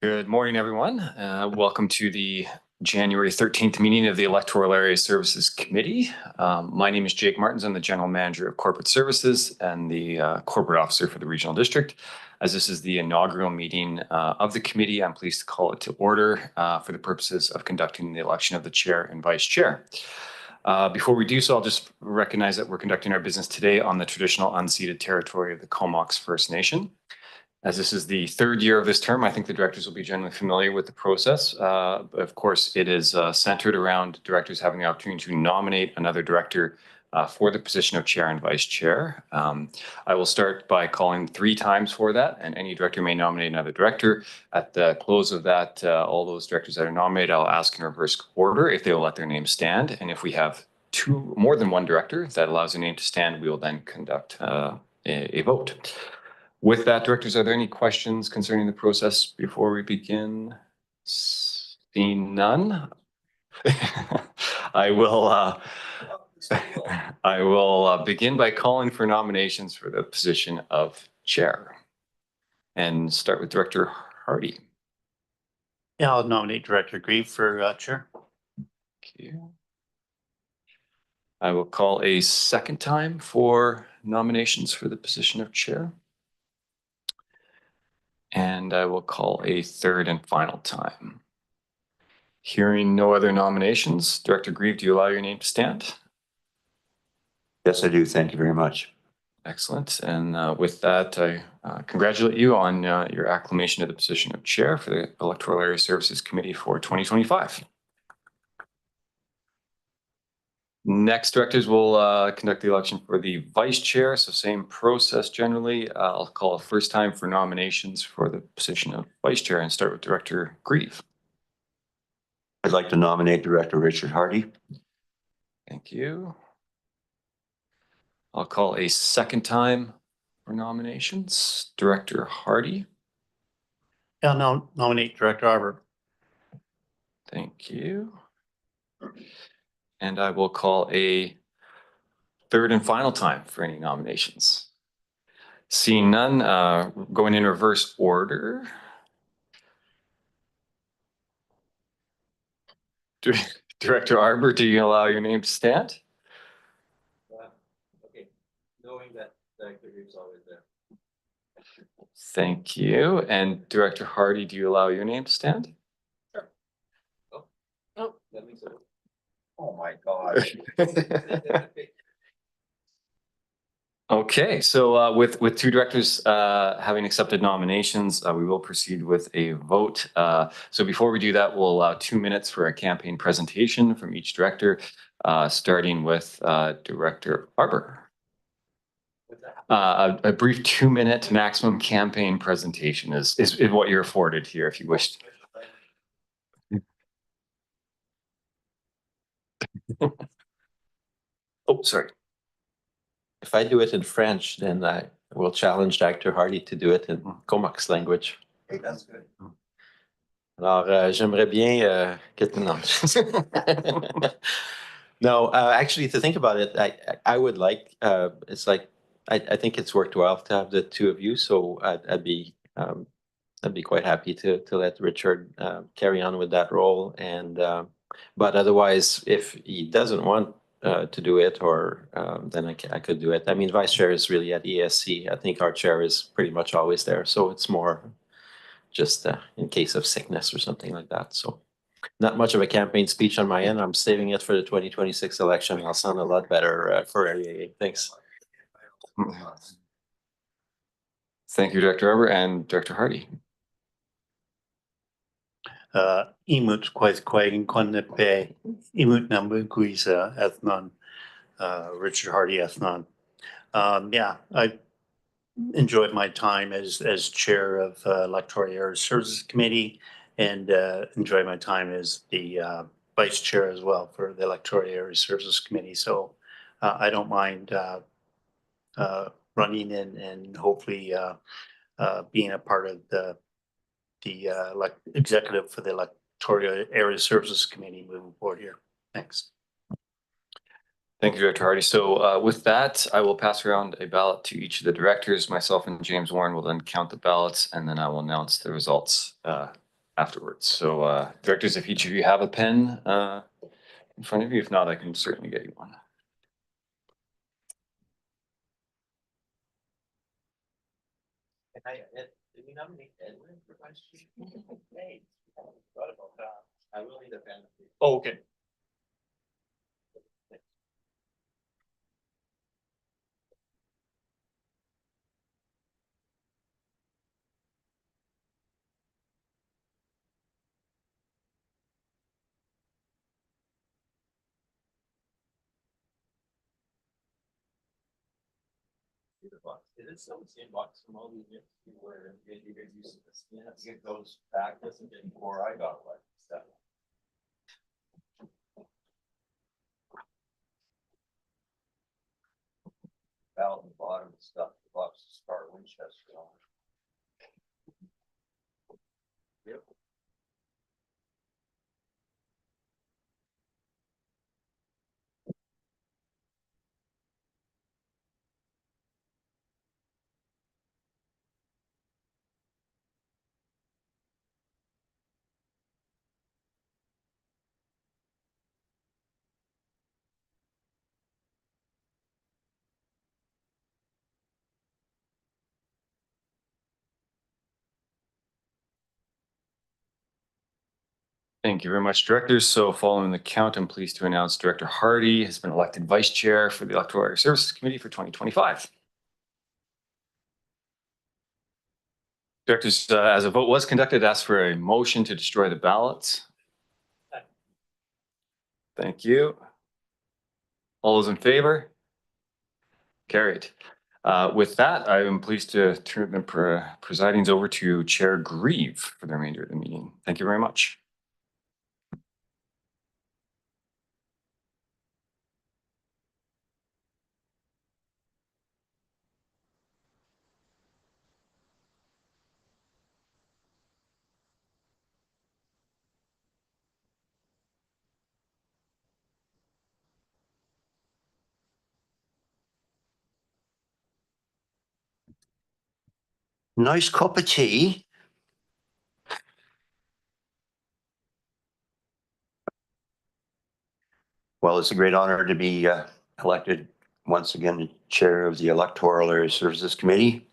Good morning, everyone. Welcome to the January 13th meeting of the Electoral Area Services Committee. My name is Jake Martins. I'm the General Manager of Corporate Services and the Corporate Officer for the Regional District. As this is the inaugural meeting of the committee, I'm pleased to call it to order for the purposes of conducting the election of the Chair and Vice Chair. Before we do so, I'll just recognize that we're conducting our business today on the traditional unceded territory of the Comox First Nation. As this is the third year of this term, I think the directors will be generally familiar with the process. Of course, it is centered around directors having the opportunity to nominate another director for the position of chair and vice chair. I will start by calling 3 times for that, and any director may nominate another director. At the close of that, all those directors that are nominated, I'll ask in reverse order if they will let their name stand. And if we have more than one director that allows their name to stand, we will then conduct a vote. With that, directors, are there any questions concerning the process before we begin? Seeing none, I will begin by calling for nominations for the position of chair and start with Director Hardy. Yeah, I'll nominate Director Grieve for chair. Thank you. I will call a second time for nominations for the position of chair. And I will call a third and final time. Hearing no other nominations, Director Grieve, do you allow your name to stand? Yes, I do. Thank you very much. Excellent. And with that, I congratulate you on your acclamation to the position of chair for the Electoral Area Services Committee for 2025. Next, directors will conduct the election for the vice chair. So same process generally. I'll call a first time for nominations for the position of vice chair and start with Director Grieve. I'd like to nominate Director Richard Hardy. Thank you. I'll call a second time for nominations. Director Hardy. I'll nominate Director Arbor. Thank you. And I will call a third and final time for any nominations. Seeing none, going in reverse order. Director Arbor, do you allow your name to stand? Okay, knowing that Director Grieve's always there. Thank you. And Director Hardy, do you allow your name to stand? Sure. Oh, that makes it. Oh my God. Okay, so with 2 directors having accepted nominations, we will proceed with a vote. So before we do that, we'll allow 2 minutes for a campaign presentation from each director, starting with Director Arbor. A brief 2-minute maximum campaign presentation is what you're afforded here if you wish. Oh, sorry. If I do it in French, then I will challenge Dr. Hardy to do it in Comox language. Hey, that's good. Alors, j'aimerais bien No, actually, to think about it, I would like, it's like, I think it's worked well to have the 2 of you, so I'd be quite happy to let Richard carry on with that role. And but otherwise, if he doesn't want to do it, or then I could do it. I mean, vice chair is really at ESC. I think our chair is pretty much always there, so it's more just in case of sickness or something like that. So not much of a campaign speech on my end. I'm saving it for the 2026 election. I'll sound a lot better for area. Thanks. Thank you, Director Arbor, and Director Hardy. Imut quite pe imut number guisa ethnon Richard Hardy ethnon. Yeah, I enjoyed my time as chair of Electoral Area Services Committee, and enjoyed my time as the vice chair as well for the Electoral Area Services Committee. So I don't mind running and hopefully being a part of the executive for the Electoral Area Services Committee moving forward here. Thanks. Thank you, Director Hardy. So with that, I will pass around a ballot to each of the directors. Myself and James Warren will then count the ballots, and then I will announce the results afterwards. So directors, if each of you have a pen in front of you, if not, I can certainly get you one. Did we nominate Edwin for vice chief? Hey, thought about that. I will need a pen. Oh, okay. Is it still the same box from all these years? Where you guys used this? Yeah, to get those back, this and getting before I got one. So. Out on the bottom of stuff, the box is Star Winchester on. Yep. Thank you very much, directors. So following the count, I'm pleased to announce Director Hardy has been elected vice chair for the Electoral Area Services Committee for 2025. Directors, as a vote was conducted, ask for a motion to destroy the ballots. Thank you. All those in favor? Carried. With that, I am pleased to turn the presidings over to Chair Grieve for the remainder of the meeting. Thank you very much. Nice cup of tea. Well, it's a great honor to be elected once again chair of the Electoral Area Services Committee.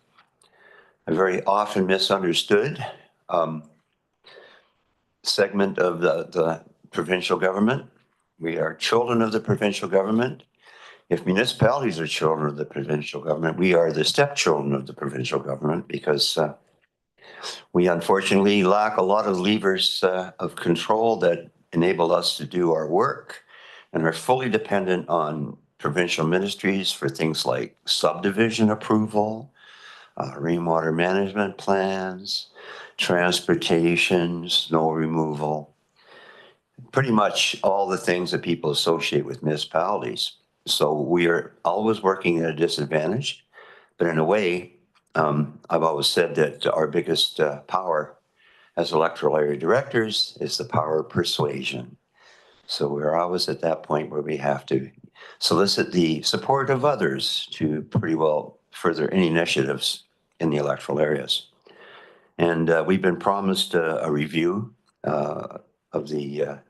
A very often misunderstood segment of the provincial government. We are children of the provincial government. If municipalities are children of the provincial government, we are the stepchildren of the provincial government because we unfortunately lack a lot of levers of control that enable us to do our work and are fully dependent on provincial ministries for things like subdivision approval, rainwater management plans, transportation, snow removal, pretty much all the things that people associate with municipalities. So we are always working at a disadvantage, but in a way, I've always said that our biggest power as electoral area directors is the power of persuasion. So we're always at that point where we have to solicit the support of others to pretty well further any initiatives in the electoral areas. And we've been promised a review of the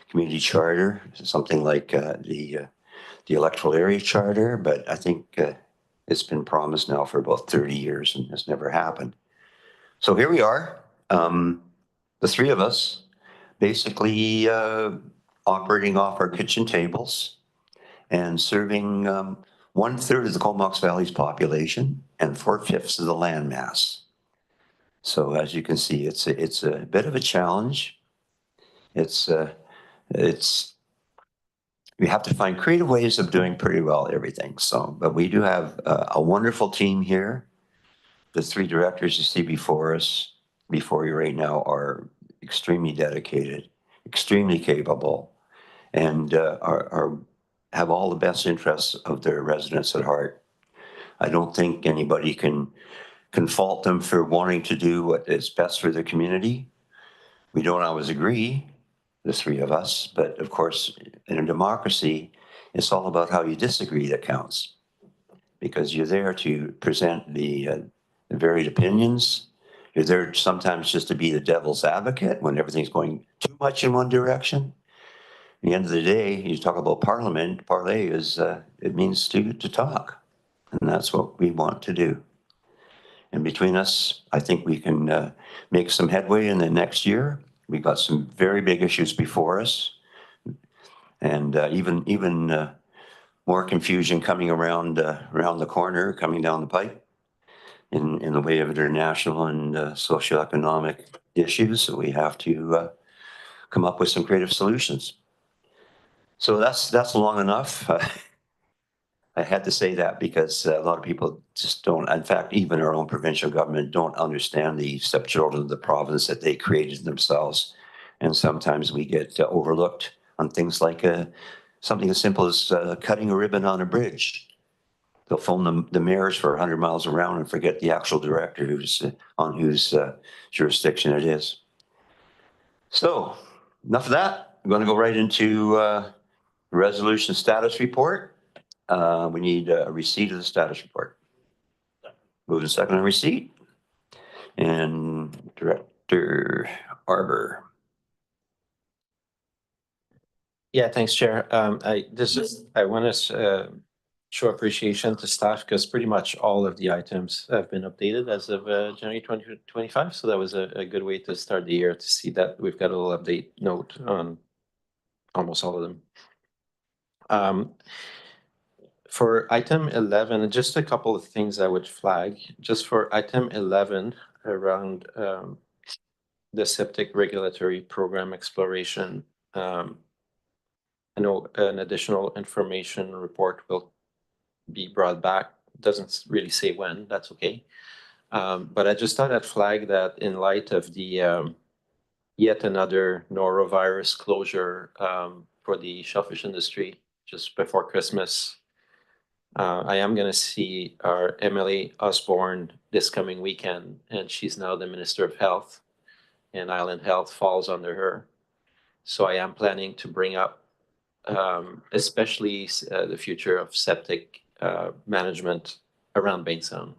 community charter, something like the electoral area charter, but I think it's been promised now for about 30 years and has never happened. So here we are, the three of us, basically operating off our kitchen tables and serving 1/3 of the Comox Valley's population and 4/5 of the land mass. So as you can see, it's a bit of a challenge. It's we have to find creative ways of doing pretty well everything. So, but we do have a wonderful team here. The three directors you see before us, before you right now, are extremely dedicated, extremely capable, and have all the best interests of their residents at heart. I don't think anybody can fault them for wanting to do what is best for the community. We don't always agree, the three of us, but of course, in a democracy, it's all about how you disagree that counts, because you're there to present the varied opinions You're there sometimes just to be the devil's advocate when everything's going too much in one direction. At the end of the day, you talk about parliament, parlay is, it means to talk. And that's what we want to do. And between us, I think we can make some headway in the next year. We've got some very big issues before us. And even more confusion coming around the corner, coming down the pipe in the way of international and socioeconomic issues. So we have to come up with some creative solutions. So that's long enough. I had to say that because a lot of people just don't, in fact, even our own provincial government don't understand the stepchildren of the province that they created themselves. And sometimes we get overlooked on things like something as simple as cutting a ribbon on a bridge. They'll phone the mayors for 100 miles around and forget the actual director who's on whose jurisdiction it is. So enough of that. I'm going to go right into resolution status report. We need a receipt of the status report. Move to second on receipt. And Director Arbor. Yeah, thanks, Chair. I want to show appreciation to staff because pretty much all of the items have been updated as of January 2025. So that was a good way to start the year, to see that we've got a little update note on almost all of them. For item 11, just a couple of things I would flag. Just for item 11 around the septic regulatory program exploration. I know an additional information report will be brought back. Doesn't really say when, that's okay. But I just thought I'd flag that in light of the yet another norovirus closure for the shellfish industry just before Christmas. I am going to see our Emily Osborne this coming weekend, and she's now the Minister of Health, and Island Health falls under her. So I am planning to bring up especially the future of septic management around Bainstown,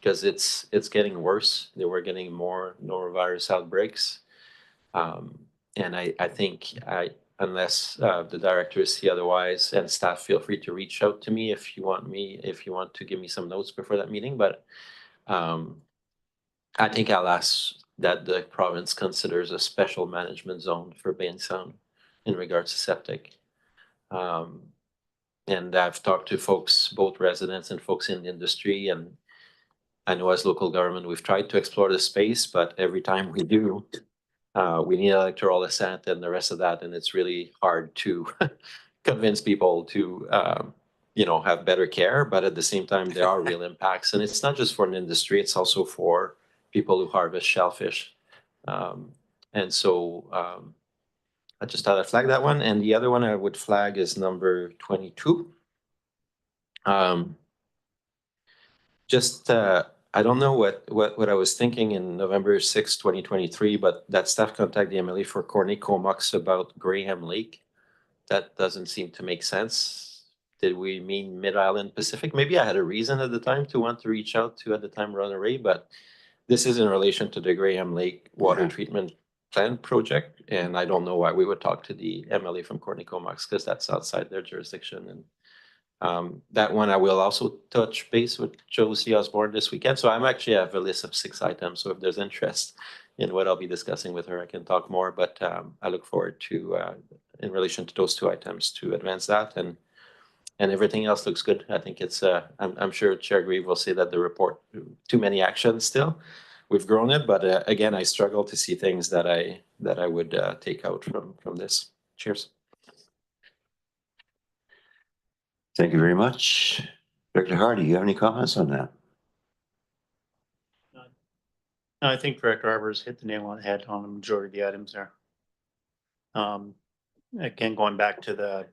because it's getting worse. We're getting more norovirus outbreaks. And I think unless the directors see otherwise, and staff, feel free to reach out to me if you want to give me some notes before that meeting. But I think I'll ask that the province considers a special management zone for Bainstown in regards to septic. And I've talked to folks, both residents and folks in the industry, and I know as local government, we've tried to explore the space, but every time we do, we need electoral assent and the rest of that, and it's really hard to convince people to, have better care. But at the same time, there are real impacts, and it's not just for an industry; it's also for people who harvest shellfish. And so I just thought I'd flag that one, and the other one I would flag is number 22. I don't know what I was thinking in November 6, 2023, but that staff contacted the MLA for Corny Comox about Graham Lake. That doesn't seem to make sense. Did we mean Mid-Island Pacific? Maybe I had a reason at the time to want to reach out to, at the time, Ron Ray, but this is in relation to the Graham Lake water treatment plant project. And I don't know why we would talk to the MLA from Corny Comox, because that's outside their jurisdiction. And that one I will also touch base with Josie Osborne this weekend. So I'm actually have a list of 6 items. So if there's interest in what I'll be discussing with her, I can talk more. But I look forward to, in relation to those 2 items, to advance that. And everything else looks good. I think it's, I'm sure Chair Grieve will say that the report, too many actions still. We've grown it, but again, I struggle to see things that I would take out from this. Cheers. Thank you very much. Director Hardy, you have any comments on that? I think Director Arbor's hit the nail on the head on the majority of the items there. Again, going back to the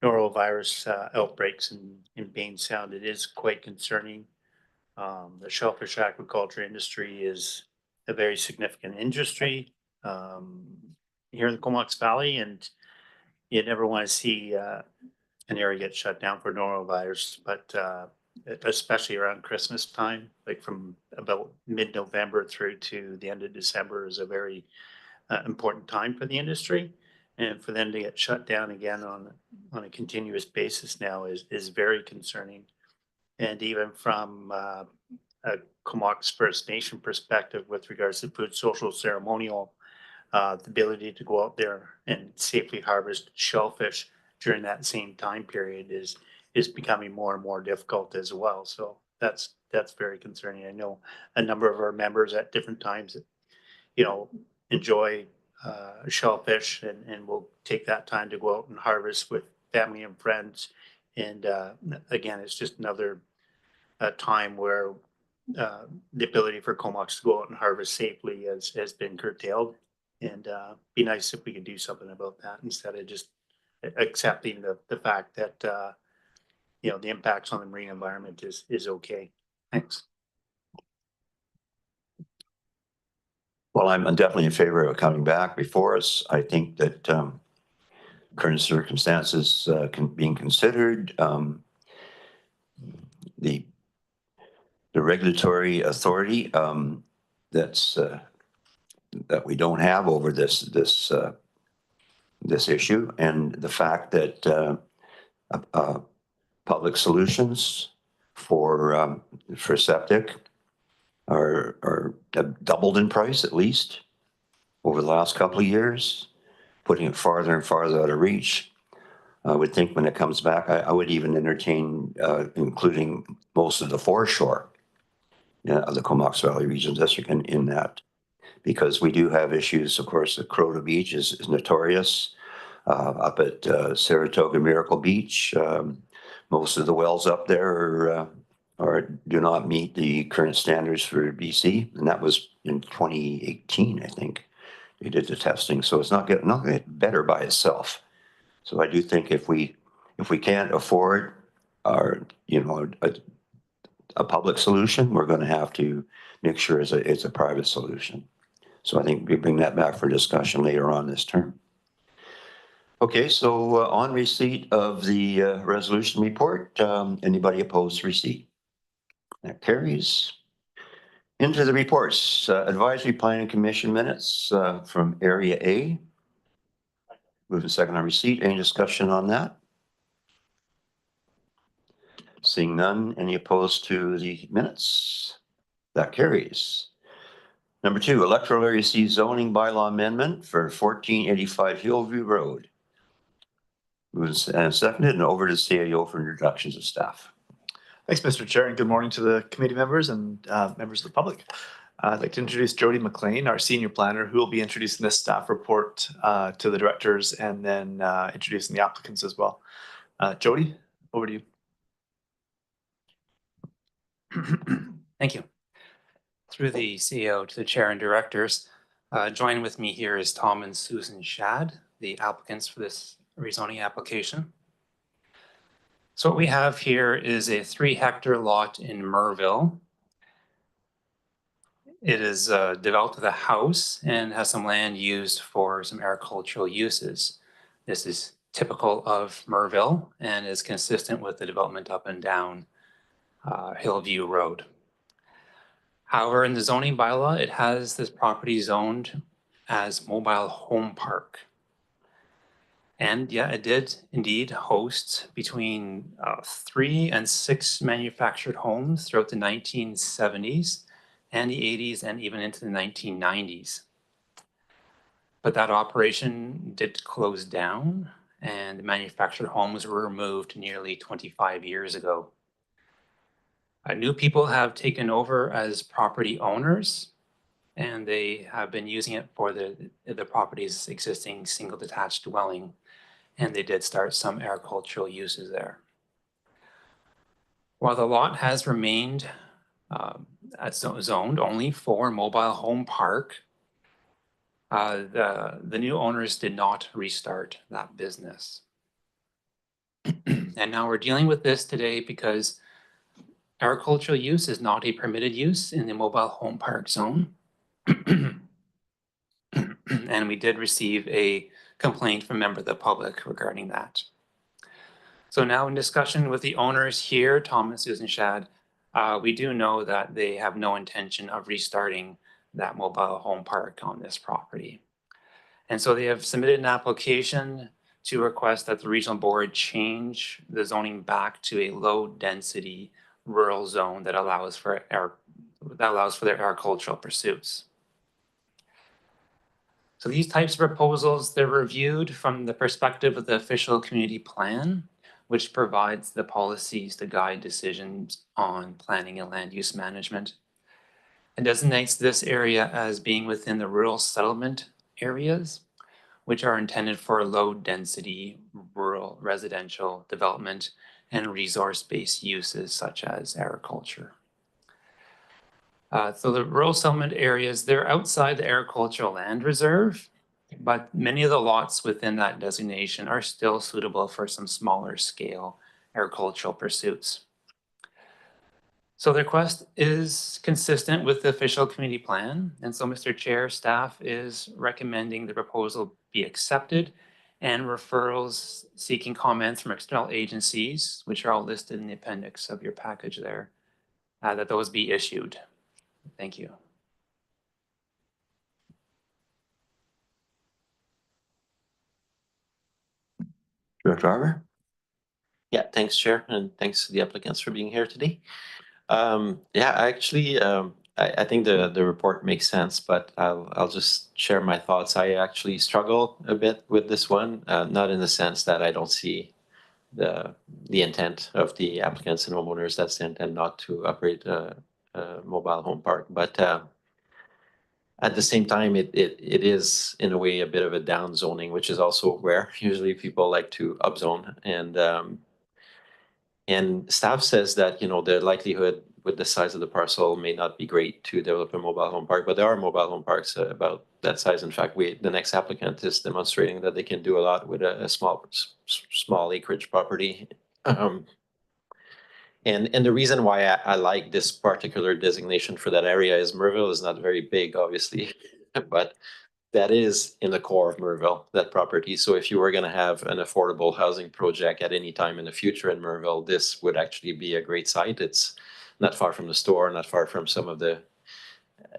norovirus outbreaks in Bainstown, it is quite concerning. The shellfish aquaculture industry is a very significant industry here in the Comox Valley, and you never want to see an area get shut down for norovirus. But especially around Christmas time, like from about mid-November through to the end of December is a very important time for the industry. And for them to get shut down again on a continuous basis now is very concerning. And even from a Comox First Nation perspective with regards to food social ceremonial, the ability to go out there and safely harvest shellfish during that same time period is becoming more and more difficult as well. So that's very concerning. I know a number of our members at different times, you know, enjoy shellfish and will take that time to go out and harvest with family and friends. And again, it's just another time where the ability for Comox to go out and harvest safely has been curtailed. And be nice if we could do something about that instead of just accepting the fact that you know, the impacts on the marine environment is okay. Thanks. Well, I'm definitely in favor of it coming back before us. I think that current circumstances being considered, the regulatory authority that's that we don't have over this issue, and the fact that public solutions for septic are doubled in price at least over the last couple of years, putting it farther and farther out of reach. I would think when it comes back, I would even entertain including most of the foreshore of the Comox Valley Regional District in that, because we do have issues. Of course, the Crota Beach is notorious. Up at Saratoga Miracle Beach, most of the wells up there do not meet the current standards for BC, and that was in 2018, I think. They did the testing, so it's not going to get better by itself. So I do think if we can't afford our, you know, a public solution, we're going to have to make sure it's a private solution. So I think we bring that back for discussion later on this term. Okay, so on receipt of the resolution report, anybody opposed to receipt? That carries. Into the reports, Advisory Planning Commission minutes from Area A. Move to second on receipt. Any discussion on that? Seeing none, any opposed to the minutes? That carries. Number 2, Electoral Area C zoning bylaw amendment for 1485 Hillview Road. Moved and seconded, and over to CAO for introductions of staff. Thanks, Mr. Chair, and good morning to the committee members and members of the public. I'd like to introduce Jody McLean, our senior planner, who will be introducing this staff report to the directors and then introducing the applicants as well. Jody, over to you. Thank you. Through the CEO to the chair and directors, joining with me here is Tom and Susan Shad, the applicants for this rezoning application. So what we have here is a 3-hectare lot in Merville. It is developed with a house and has some land used for some agricultural uses. This is typical of Merville and is consistent with the development up and down Hillview Road. However, in the zoning bylaw, it has this property zoned as mobile home park. And yeah, it did indeed host between 3 and 6 manufactured homes throughout the 1970s and the 80s and even into the 1990s. But that operation did close down and the manufactured homes were removed nearly 25 years ago. New people have taken over as property owners, and they have been using it for the property's existing single detached dwelling, and they did start some agricultural uses there. While the lot has remained zoned only for mobile home park, the new owners did not restart that business. And now we're dealing with this today because agricultural use is not a permitted use in the mobile home park zone. And we did receive a complaint from a member of the public regarding that. So now in discussion with the owners here, Tom and Susan Shad, we do know that they have no intention of restarting that mobile home park on this property. And so they have submitted an application to request that the regional board change the zoning back to a low density rural zone that allows for their agricultural pursuits. So these types of proposals, they're reviewed from the perspective of the official community plan, which provides the policies to guide decisions on planning and land use management. It designates this area as being within the rural settlement areas, which are intended for low density rural residential development and resource-based uses such as agriculture. So the rural settlement areas, they're outside the agricultural land reserve, but many of the lots within that designation are still suitable for some smaller scale agricultural pursuits. So the request is consistent with the official community plan. And so Mr. Chair, staff is recommending the proposal be accepted and referrals seeking comments from external agencies, which are all listed in the appendix of your package there, that those be issued. Thank you. Director Harbour? Yeah, thanks, Chair, and thanks to the applicants for being here today. Yeah, actually, I think the report makes sense, but I'll just share my thoughts. I actually struggle a bit with this one, not in the sense that I don't see the intent of the applicants and homeowners. That's the intent, not to operate a mobile home park, but at the same time, it is in a way a bit of a down zoning, which is also where usually people like to upzone. And staff says that, you know, the likelihood with the size of the parcel may not be great to develop a mobile home park, but there are mobile home parks about that size. In fact, the next applicant is demonstrating that they can do a lot with a small acreage property. And the reason why I like this particular designation for that area is Merville is not very big, obviously, but that is in the core of Merville, that property. So if you were going to have an affordable housing project at any time in the future in Merville, this would actually be a great site. It's not far from the store, not far from some of the,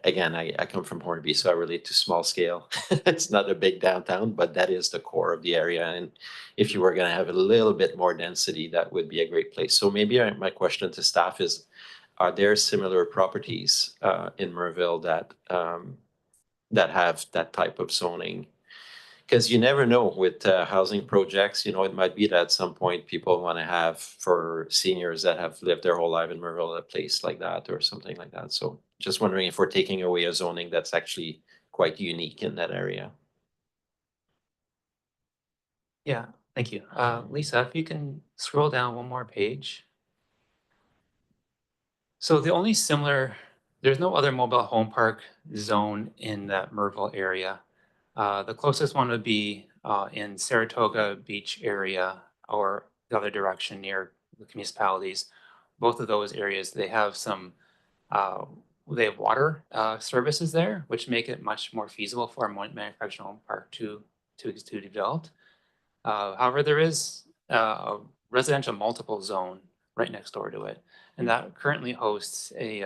again, I come from Hornby, so I relate to small scale. It's not a big downtown, but that is the core of the area. And if you were going to have a little bit more density, that would be a great place. So maybe my question to staff is, are there similar properties in Merville that have that type of zoning? Because you never know with housing projects, you know, it might be that at some point people want to have for seniors that have lived their whole life in Merville, a place like that or something like that. So just wondering if we're taking away a zoning that's actually quite unique in that area. Yeah, thank you. Lisa, if you can scroll down one more page. So the only there's no other mobile home park zone in that Merville area. The closest one would be in Saratoga Beach area or the other direction near the municipalities. Both of those areas, they have uh, they have water services there, which make it much more feasible for a manufactured home park to develop. However, there is a residential multiple zone right next door to it, and that currently hosts an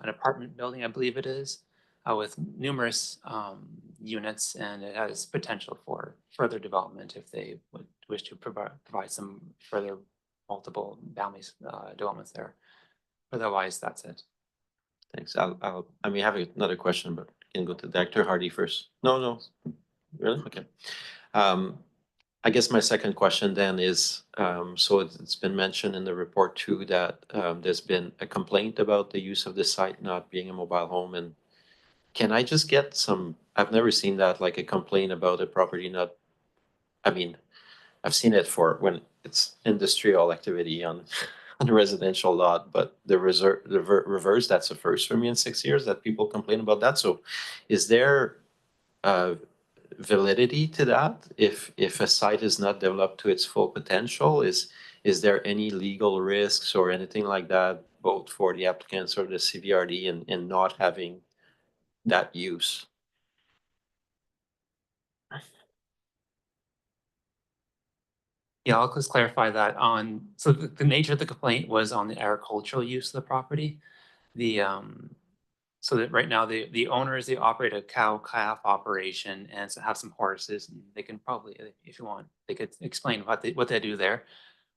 apartment building, I believe it is, with numerous units, and it has potential for further development if they would wish to provide some further multiple families developments there. Otherwise, that's it. Thanks. I may have another question, but can go to Dr. Hardy first. No, really? Okay. I guess my second question then is, so it's been mentioned in the report too that there's been a complaint about the use of the site not being a mobile home. And can I just get some, I've never seen that, like a complaint about a property not, I mean, I've seen it for when it's industrial activity on on a residential lot, but the reverse, that's the first for me in 6 years that people complain about that. So is there validity to that? If a site is not developed to its full potential, is there any legal risks or anything like that, both for the applicants or the CVRD in not having that use? Yeah, I'll just clarify that so the nature of the complaint was on the agricultural use of the property. So that right now the owners, they operate a cow calf operation and so have some horses, and they can probably, if you want, they could explain what they do there.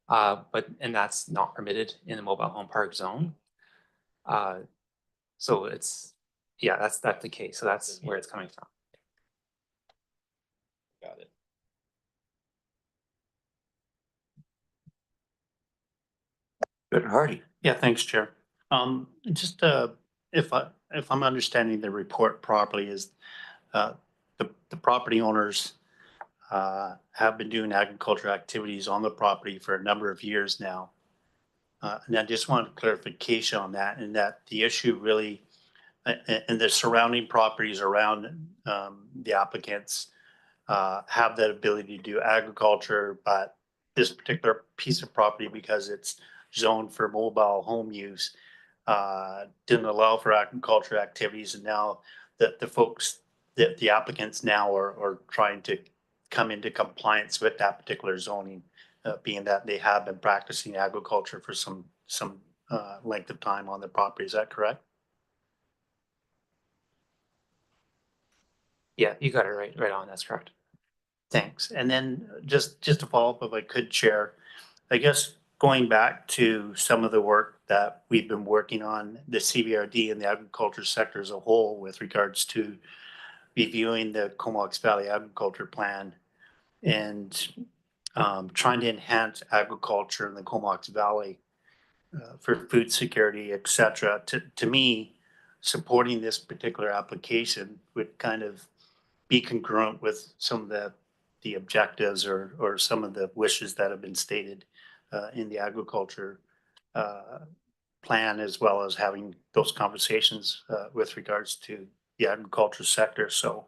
And that's not permitted in the mobile home park zone. So yeah, that's the case. So that's where it's coming from. Got it. Good, Hardy. Yeah, thanks, Chair. Just, if I'm understanding the report properly, is, the property owners, have been doing agricultural activities on the property for a number of years now. And I just wanted clarification on that, and that the issue really, and the surrounding properties around, the applicants, have that ability to do agriculture, but this particular piece of property, because it's zoned for mobile home use, didn't allow for agriculture activities, and now the folks, the applicants now are trying to come into compliance with that particular zoning, being that they have been practicing agriculture for some length of time on the property. Is that correct? Yeah, you got it right on. That's correct. Thanks. And then just to follow up, if I could, Chair, I guess going back to some of the work that we've been working on, the CBRD and the agriculture sector as a whole with regards to reviewing the Comox Valley Agriculture Plan and trying to enhance agriculture in the Comox Valley for food security, et cetera. To me, supporting this particular application would kind of be congruent with some of the objectives or some of the wishes that have been stated in the agriculture plan, as well as having those conversations with regards to the agriculture sector. So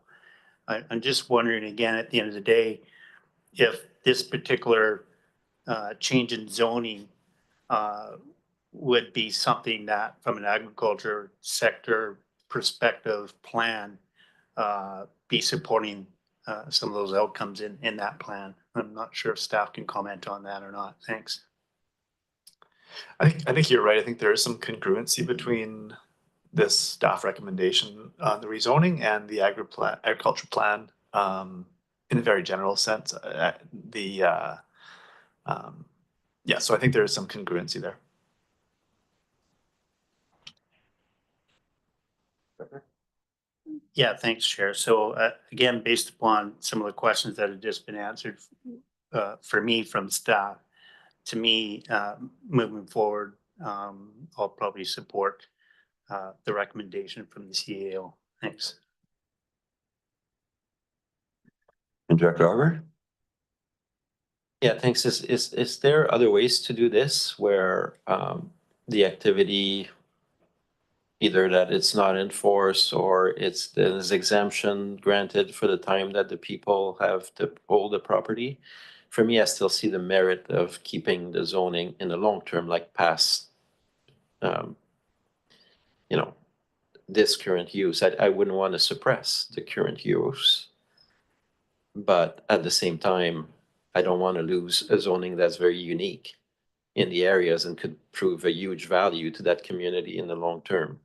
I'm just wondering again, at the end of the day, if this particular change in zoning would be something that from an agriculture sector perspective plan be supporting some of those outcomes in that plan. I'm not sure if staff can comment on that or not. Thanks. I think you're right. I think there is some congruency between this staff recommendation on the rezoning and the agriculture plan, in a very general sense. Yeah, so I think there is some congruency there. Yeah, thanks, Chair. So again, based upon some of the questions that have just been answered for me from staff, to me, moving forward, I'll probably support the recommendation from the CAO. Thanks. And Director Arbor? Yeah, thanks. Is there other ways to do this where the activity, either that it's not enforced or there's exemption granted for the time that the people have to hold the property? For me, I still see the merit of keeping the zoning in the long term, like past, this current use. I wouldn't want to suppress the current use. But at the same time, I don't want to lose a zoning that's very unique in the areas and could prove a huge value to that community in the long term.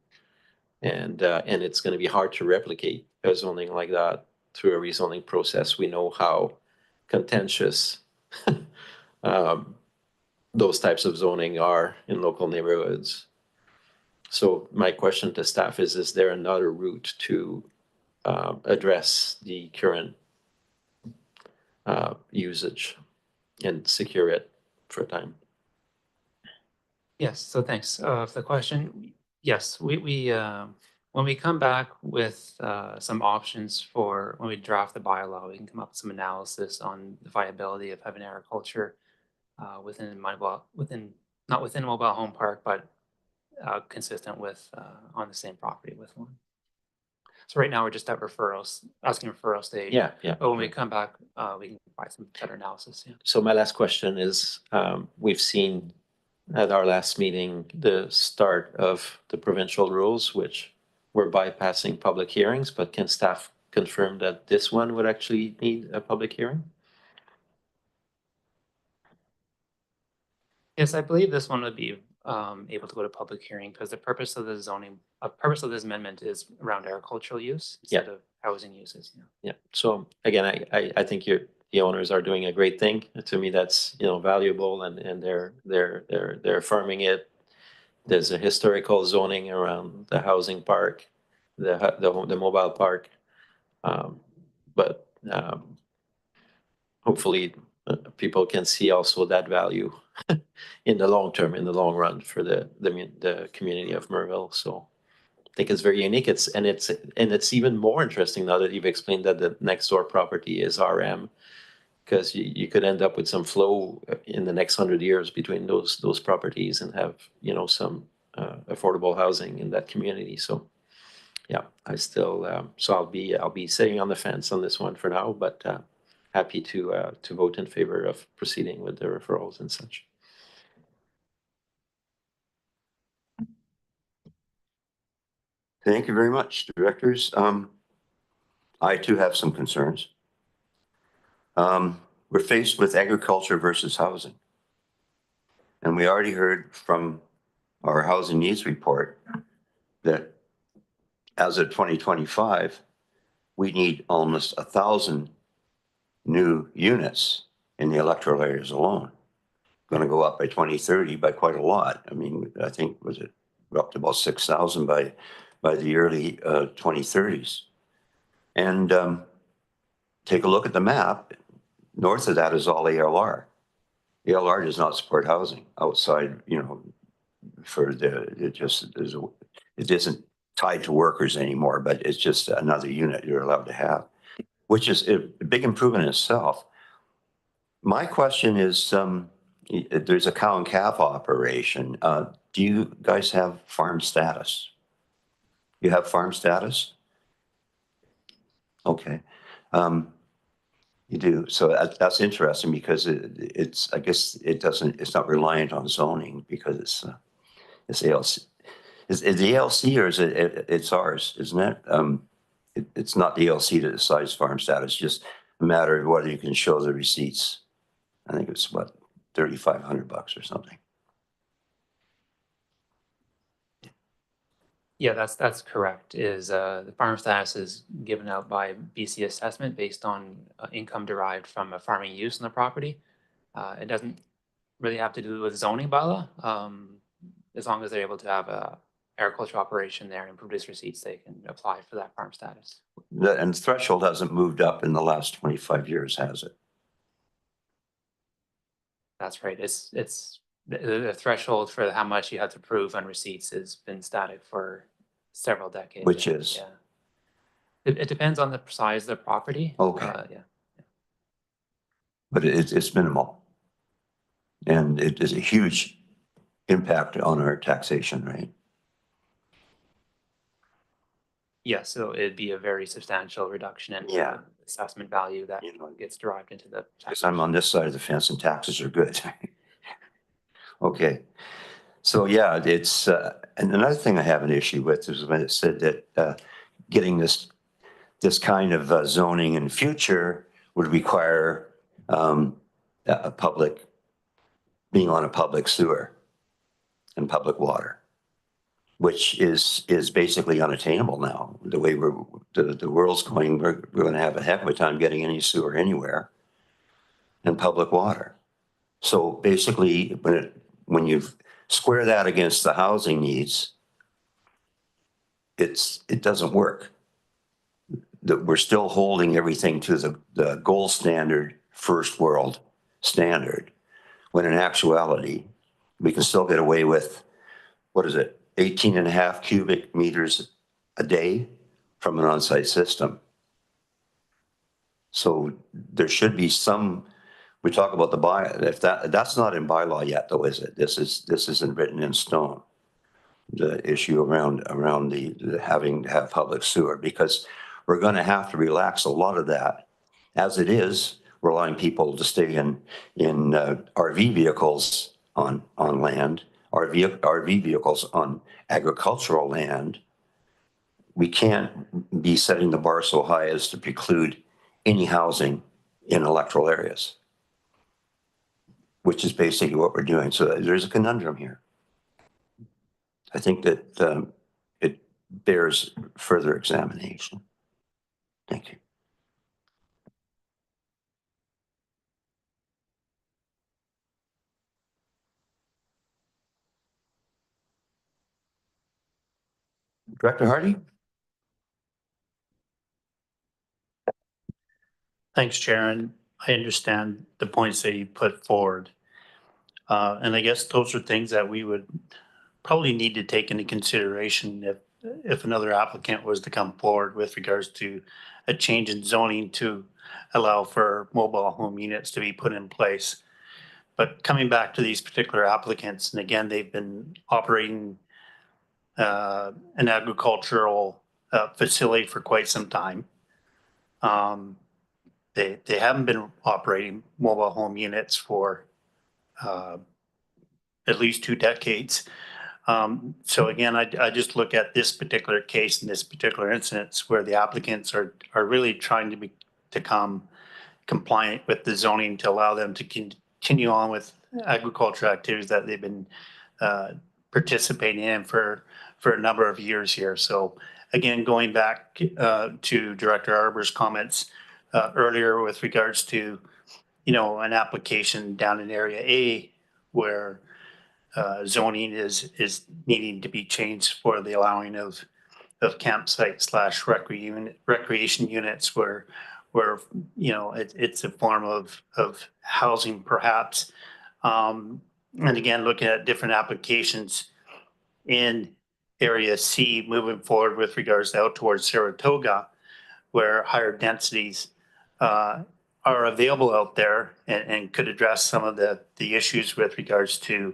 And it's going to be hard to replicate a zoning like that through a rezoning process. We know how contentious those types of zoning are in local neighborhoods. So my question to staff is there another route to address the current usage and secure it for time? Yes, so thanks for the question. Yes, we when we come back with some options for when we draft the bylaw, we can come up with some analysis on the viability of having agriculture not within a mobile home park, but consistent with on the same property with one. So right now we're just at asking referral stage. Yeah. But when we come back, we can provide some better analysis. Yeah. So my last question is, we've seen at our last meeting the start of the provincial rules, which were bypassing public hearings, but can staff confirm that this one would actually need a public hearing? Yes, I believe this one would be able to go to public hearing because the purpose of the purpose of this amendment is around agricultural use instead of housing uses. Yeah. Yeah, so again, I think the owners are doing a great thing. To me, that's, valuable, and they're affirming it. There's a historical zoning around the housing park, the mobile park. But hopefully people can see also that value in the long term, in the long run for the community of Merville. So I think it's very unique. It's even more interesting now that you've explained that the next door property is RM, because you could end up with some flow in the next 100 years between those properties and have, some affordable housing in that community. So yeah, I still, so I'll be sitting on the fence on this one for now, but happy to vote in favor of proceeding with the referrals and such. Thank you very much, directors. I too have some concerns. We're faced with agriculture versus housing. And we already heard from our housing needs report that as of 2025, we need almost 1,000 new units in the electoral areas alone. Going to go up by 2030 by quite a lot. I mean, I think, we're up to about 6,000 by the early 2030s. And take a look at the map. North of that is all ALR. ALR does not support housing outside, it isn't tied to workers anymore, but it's just another unit you're allowed to have, which is a big improvement in itself. My question is, there's a cow and calf operation. Do you guys have farm status? You have farm status? Okay. You do. So that's interesting because I guess it's not reliant on zoning because it's ALC. Is the ALC or is it's ours, isn't it? It's not the ALC that decides farm status, just a matter of whether you can show the receipts. I think it's what, $3,500 or something. Yeah, that's correct. The farm status is given out by BC assessment based on income derived from a farming use in the property. It doesn't really have to do with zoning bylaw. As long as they're able to have a agricultural operation there and produce receipts, they can apply for that farm status. And the threshold hasn't moved up in the last 25 years, has it? That's right. It's the threshold for how much you have to prove on receipts has been static for several decades. Which is? Yeah. It depends on the size of the property. Okay. Yeah. But it's minimal. And it is a huge impact on our taxation, right? Yes, so it'd be a very substantial reduction in Yeah. assessment value that gets derived into the. Because I'm on this side of the fence and taxes are good. Okay. So yeah, it's, and another thing I have an issue with is when it said that getting this kind of zoning in the future would require being on a public sewer and public water, which is basically unattainable now. The way the world's going, we're going to have a heck of a time getting any sewer anywhere and public water. So basically, when you square that against the housing needs, it doesn't work. That we're still holding everything to the gold standard, first world standard, when in actuality, we can still get away with, 18.5 cubic meters a day from an on-site system. So there should be some, we talk about the if that's not in bylaw yet though, is it? This isn't written in stone. The issue around the having to have public sewer, because we're going to have to relax a lot of that. As it is, we're allowing people to stay in RV vehicles on land, RV vehicles on agricultural land. We can't be setting the bar so high as to preclude any housing in electoral areas. which is basically what we're doing. So there's a conundrum here. I think that it bears further examination. Thank you. Director Hardy? Thanks, Sharon. I understand the points that you put forward. And I guess those are things that we would probably need to take into consideration if another applicant was to come forward with regards to a change in zoning to allow for mobile home units to be put in place. But coming back to these particular applicants, and again, they've been operating an agricultural facility for quite some time. They haven't been operating mobile home units for at least 2 decades. So again, I just look at this particular case and this particular instance where the applicants are really trying to become compliant with the zoning to allow them to continue on with agricultural activities that they've been participating in for a number of years here. So again, going back to Director Arbor's comments earlier with regards to, you know, an application down in Area A where zoning is needing to be changed for the allowing of campsite slash recreation units where you know it's a form of housing perhaps. And again, looking at different applications in Area C moving forward with regards out towards Saratoga, where higher densities are available out there and could address some of the issues with regards to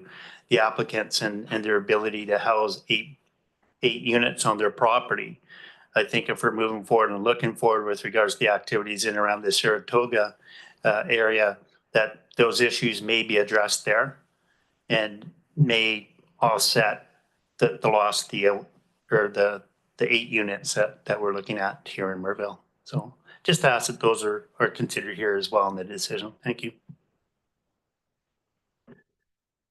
the applicants and their ability to house eight units on their property. I think if we're moving forward and looking forward with regards to the activities in around the Saratoga area, that those issues may be addressed there and may offset the loss of the 8 units that we're looking at here in Merville. So just ask that those are considered here as well in the decision. Thank you.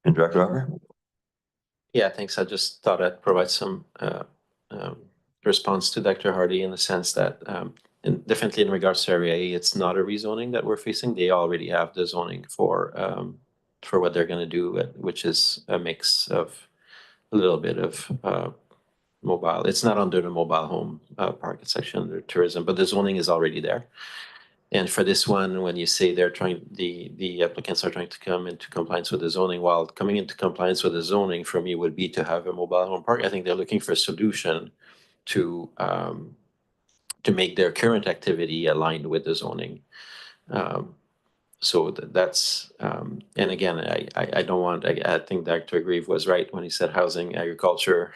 And Director Arbor? Yeah, thanks. I just thought I'd provide some response to Dr. Hardy in the sense that definitely in regards to Area A, it's not a rezoning that we're facing. They already have the zoning for what they're going to do, which is a mix of a little bit of mobile. It's not under the mobile home park. It's actually under tourism, but the zoning is already there. And for this one, when you say they're trying, the applicants are trying to come into compliance with the zoning, while coming into compliance with the zoning for me would be to have a mobile home park. I think they're looking for a solution to make their current activity aligned with the zoning. So that's and again, I don't want. I think Dr. Grieve was right when he said housing, agriculture.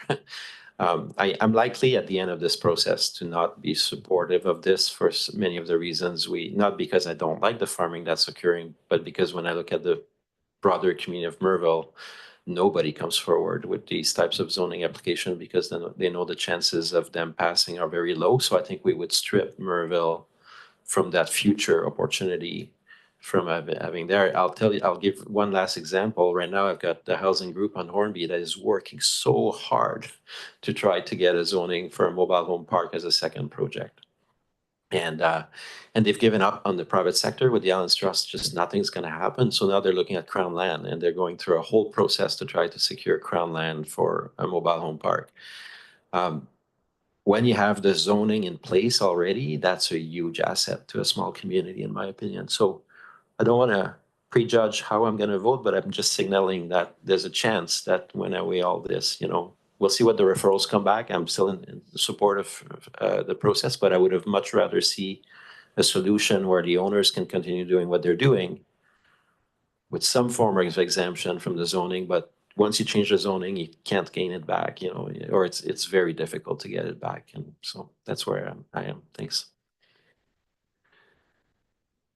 I'm likely at the end of this process to not be supportive of this for many of the reasons not because I don't like the farming that's occurring, but because when I look at the broader community of Merville, nobody comes forward with these types of zoning application because then they know the chances of them passing are very low. So I think we would strip Merville from that future opportunity from having there. I'll give one last example. Right now, I've got the housing group on Hornby that is working so hard to try to get a zoning for a mobile home park as a second project. And they've given up on the private sector with the Alliance Trust, just nothing's going to happen. So now they're looking at Crown land and they're going through a whole process to try to secure Crown land for a mobile home park. When you have the zoning in place already, that's a huge asset to a small community, in my opinion. So I don't want to prejudge how I'm going to vote, but I'm just signaling that there's a chance that when I weigh all this, we'll see what the referrals come back. I'm still in support of the process, but I would have much rather see a solution where the owners can continue doing what they're doing with some form of exemption from the zoning. But once you change the zoning, you can't gain it back, or it's very difficult to get it back. And so that's where I am. Thanks.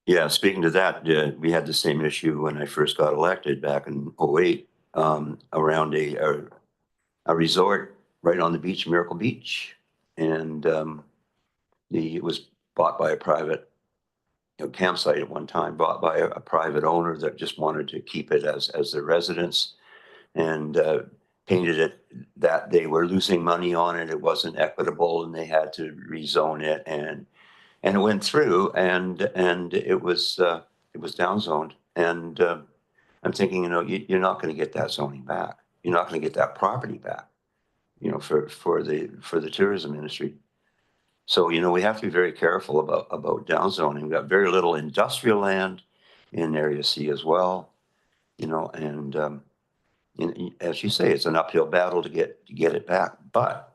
Yeah, speaking to that, we had the same issue when I first got elected back in 2008 around a resort right on the beach, Miracle Beach. And it was bought by a private campsite at one time bought by a private owner that just wanted to keep it as their residence, and painted it that they were losing money on it. It wasn't equitable, and they had to rezone it, and it went through, and it was downzoned. And I'm thinking, you're not going to get that zoning back. You're not going to get that property back, for the tourism industry. So, we have to be very careful about downzoning. We've got very little industrial land in Area C as well, and as you say, it's an uphill battle to get it back. But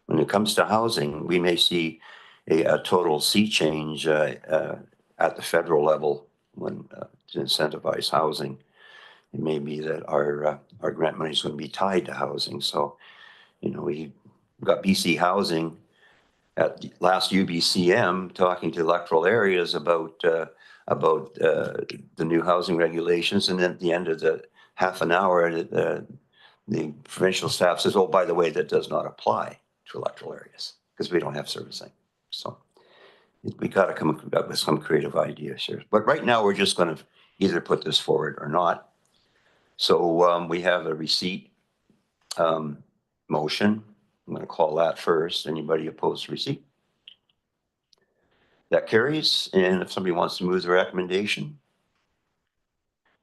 when it comes to housing, we may see a total sea change at the federal level when to incentivize housing. It may be that our grant money is going to be tied to housing. So, we got BC Housing at the last UBCM talking to electoral areas about the new housing regulations, and then at the end of the half an hour, the provincial staff says, "Oh, by the way, that does not apply to electoral areas because we don't have servicing." So we got to come up with some creative ideas here. But right now, we're just going to either put this forward or not. So we have a receipt motion. I'm going to call that first. Anybody opposed to receipt? That carries. And if somebody wants to move the recommendation,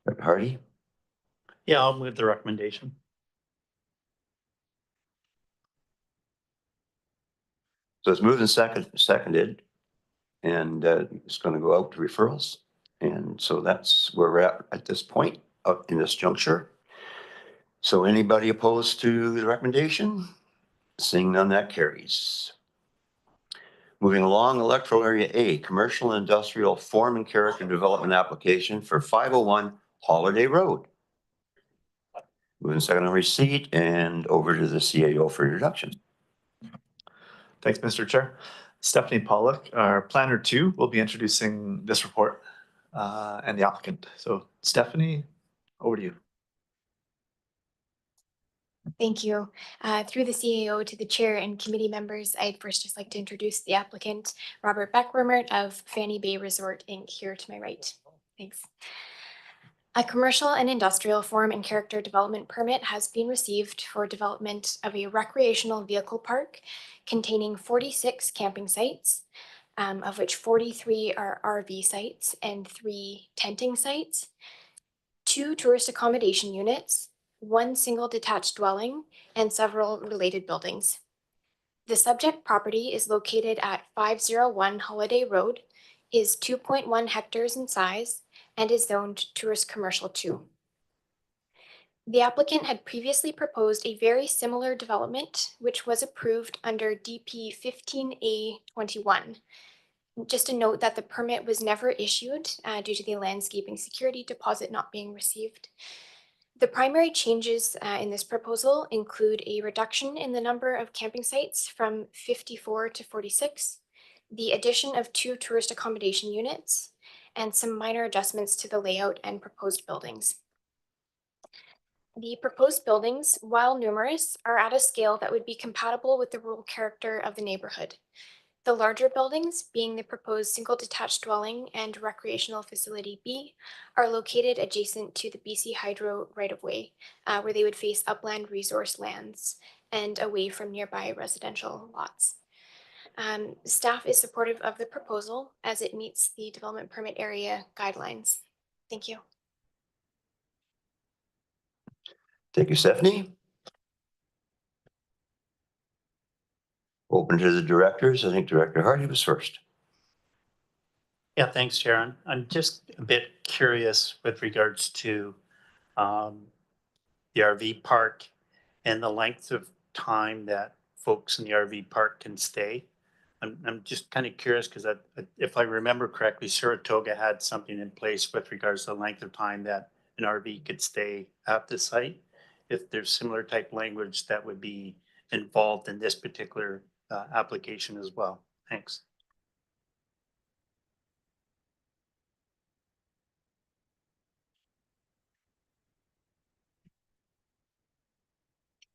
Dr. Hardy? Yeah, I'll move the recommendation. So it's moved and seconded, and it's going to go out to referrals. And so that's where we're at this point in this juncture. So anybody opposed to the recommendation? Seeing none, that carries. Moving along, electoral area A, commercial and industrial form and character development application for 501 Holiday Road. Moving second on receipt and over to the CAO for introduction. Thanks, Mr. Chair. Stephanie Pollock, our planner 2, will be introducing this report and the applicant. So Stephanie, over to you. Thank you. Through the CAO to the chair and committee members, I'd first just like to introduce the applicant, Robert Beckwermert of Fanny Bay Resort Inc. here to my right. Thanks. A commercial and industrial form and character development permit has been received for development of a recreational vehicle park containing 46 camping sites, of which 43 are RV sites and 3 tenting sites, 2 tourist accommodation units, 1 single detached dwelling, and several related buildings. The subject property is located at 501 Holiday Road, is 2.1 hectares in size, and is zoned Tourist Commercial 2. The applicant had previously proposed a very similar development, which was approved under DP 15A21. Just a note that the permit was never issued due to the landscaping security deposit not being received. The primary changes in this proposal include a reduction in the number of camping sites from 54 to 46, the addition of 2 tourist accommodation units, and some minor adjustments to the layout and proposed buildings. The proposed buildings, while numerous, are at a scale that would be compatible with the rural character of the neighborhood. The larger buildings, being the proposed single detached dwelling and recreational facility B, are located adjacent to the BC Hydro right-of-way, where they would face upland resource lands and away from nearby residential lots. Staff is supportive of the proposal as it meets the development permit area guidelines. Thank you. Thank you, Stephanie. Open to the directors. I think Director Hardy was first. Yeah, thanks, Sharon. I'm just a bit curious with regards to the RV park and the length of time that folks in the RV park can stay. I'm just kind of curious because if I remember correctly, Saratoga had something in place with regards to the length of time that an RV could stay at the site. If there's similar type language that would be involved in this particular application as well. Thanks.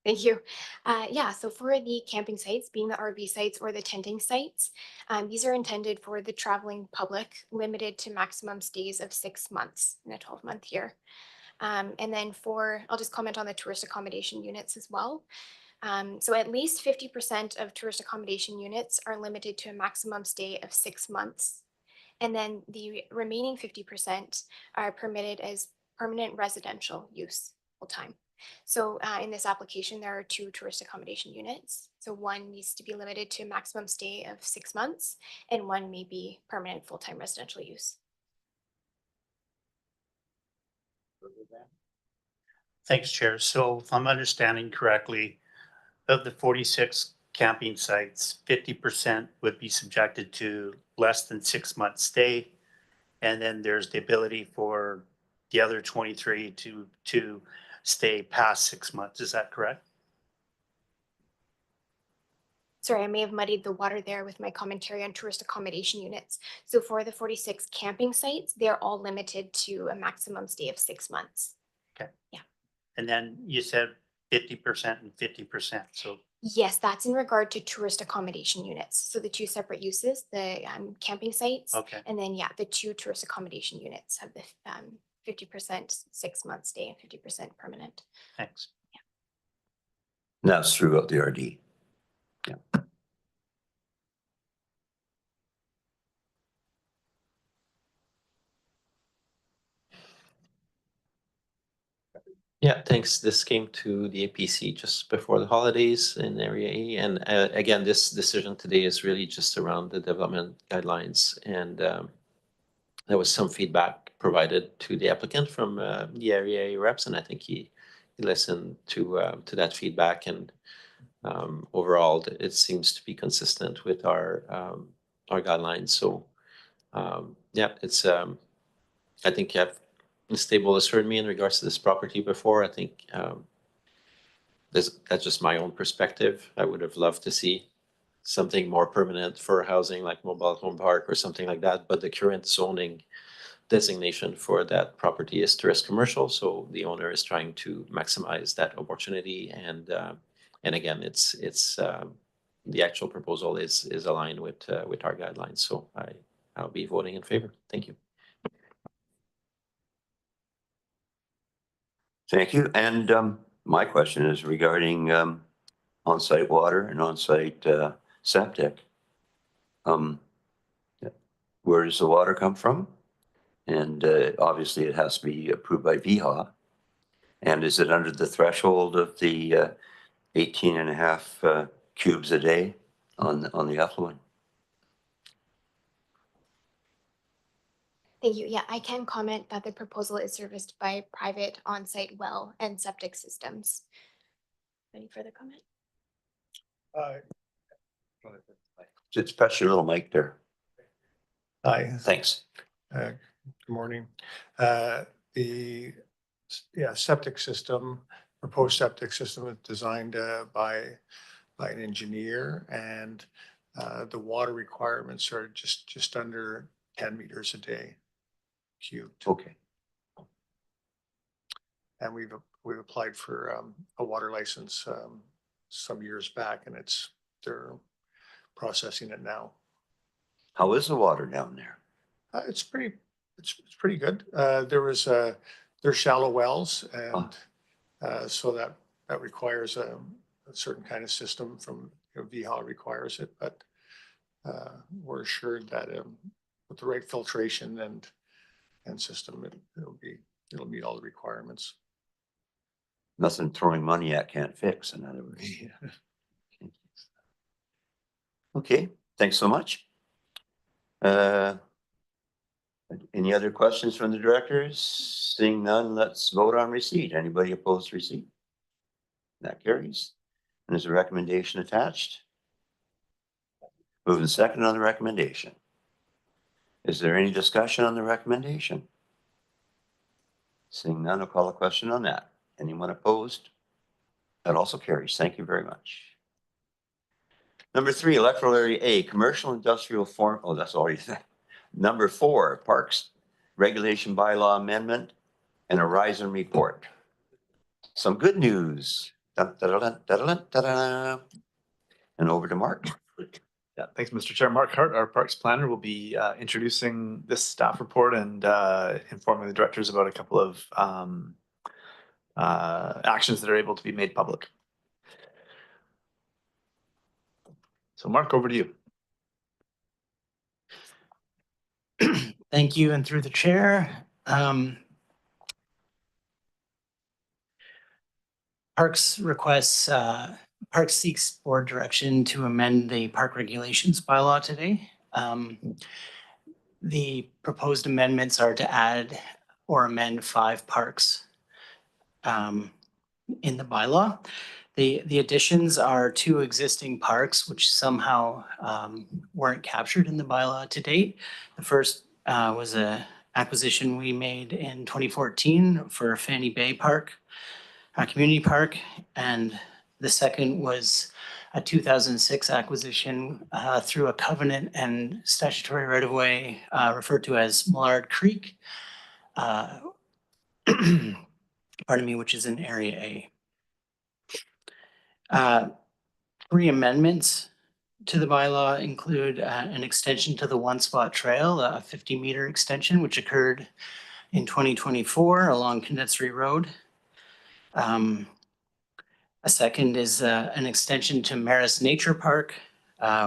Thank you. Yeah, so for the camping sites, being the RV sites or the tenting sites, these are intended for the traveling public, limited to maximum stays of 6 months in a 12-month year. And then I'll just comment on the tourist accommodation units as well. So at least 50% of tourist accommodation units are limited to a maximum stay of 6 months. And then the remaining 50% are permitted as permanent residential use full time. So in this application, there are 2 tourist accommodation units. So one needs to be limited to a maximum stay of 6 months, and one may be permanent full-time residential use. Thanks, Chair. So if I'm understanding correctly, of the 46 camping sites, 50% would be subjected to less than 6 month stay. And then there's the ability for the other 23 to stay past 6 months. Is that correct? Sorry, I may have muddied the water there with my commentary on tourist accommodation units. So for the 46 camping sites, they're all limited to a maximum stay of 6 months. And then you said 50% and 50%. So Yes, that's in regard to tourist accommodation units. So the 2 separate uses, the camping sites, okay, and then the 2 tourist accommodation units have the 50% 6 month stay and 50% permanent. thanks. And that's throughout the RD. Yeah, thanks. This came to the APC just before the holidays in Area A. And again, this decision today is really just around the development guidelines. And there was some feedback provided to the applicant from the Area A reps, and I think he listened to that feedback. And overall, it seems to be consistent with our guidelines. So yeah, it's I think Ms. Stable has heard me in regards to this property before. I think that's just my own perspective. I would have loved to see something more permanent for housing like mobile home park or something like that. But the current zoning designation for that property is tourist commercial. So the owner is trying to maximize that opportunity. And again, it's the actual proposal is aligned with our guidelines. So I'll be voting in favor. Thank you. Thank you. And my question is regarding on-site water and on-site septic. Where does the water come from? And obviously it has to be approved by VHA. And is it under the threshold of the 18.5 cubes a day on the effluent? Thank you. Yeah, I can comment that the proposal is serviced by private on-site well and septic systems. Any further comment? Just press your little mic there. Hi, Thanks. good morning. The septic system, proposed septic system is designed by an engineer, and the water requirements are just under 10 meters a day cubed. Okay. And we've applied for a water license some years back, and they're processing it now. How is the water down there? It's pretty good. They're shallow wells, and so that requires a certain kind of system from VHA requires it, but we're assured that with the right filtration and system, it'll meet all the requirements. Nothing throwing money at can't fix, in other words. Okay, thanks so much. Any other questions from the directors? Seeing none, let's vote on receipt. Anybody opposed to receipt? That carries. And there's a recommendation attached. Moving second on the recommendation. Is there any discussion on the recommendation? Seeing none, I'll call a question on that. Anyone opposed? That also carries. Thank you very much. Number 3, electoral area A, commercial industrial form. Oh, that's already said. Number 4, parks regulation bylaw amendment and horizon report. Some good news. Dun, dun, dun, dun, dun, dun, dun. And over to Mark. Yeah, thanks, Mr. Chair. Mark Hart, our Parks Planner, will be introducing this staff report and informing the directors about a couple of actions that are able to be made public. So Mark, over to you. Thank you, and through the chair. Parks requests, Parks seeks board direction to amend the park regulations bylaw today. The proposed amendments are to add or amend 5 parks in the bylaw. The additions are 2 existing parks, which somehow weren't captured in the bylaw to date. The first was a acquisition we made in 2014 for Fanny Bay Park, Community Park, and the second was a 2006 acquisition through a covenant and statutory right-of-way referred to as Millard Creek, pardon me, which is in Area A. 3 amendments to the bylaw include an extension to the One Spot Trail, a 50-meter extension, which occurred in 2024 along Condensary Road. A second is an extension to Maris Nature Park,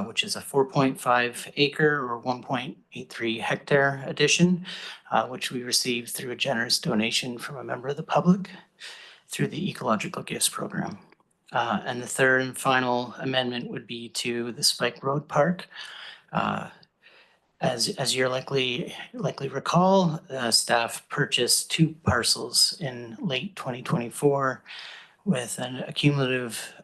which is a 4.5 acre or 1.83 hectare addition, which we received through a generous donation from a member of the public through the Ecological Gifts Program. And the third and final amendment would be to the Spike Road Park. As you're likely recall, staff purchased 2 parcels in late 2024 with a cumulative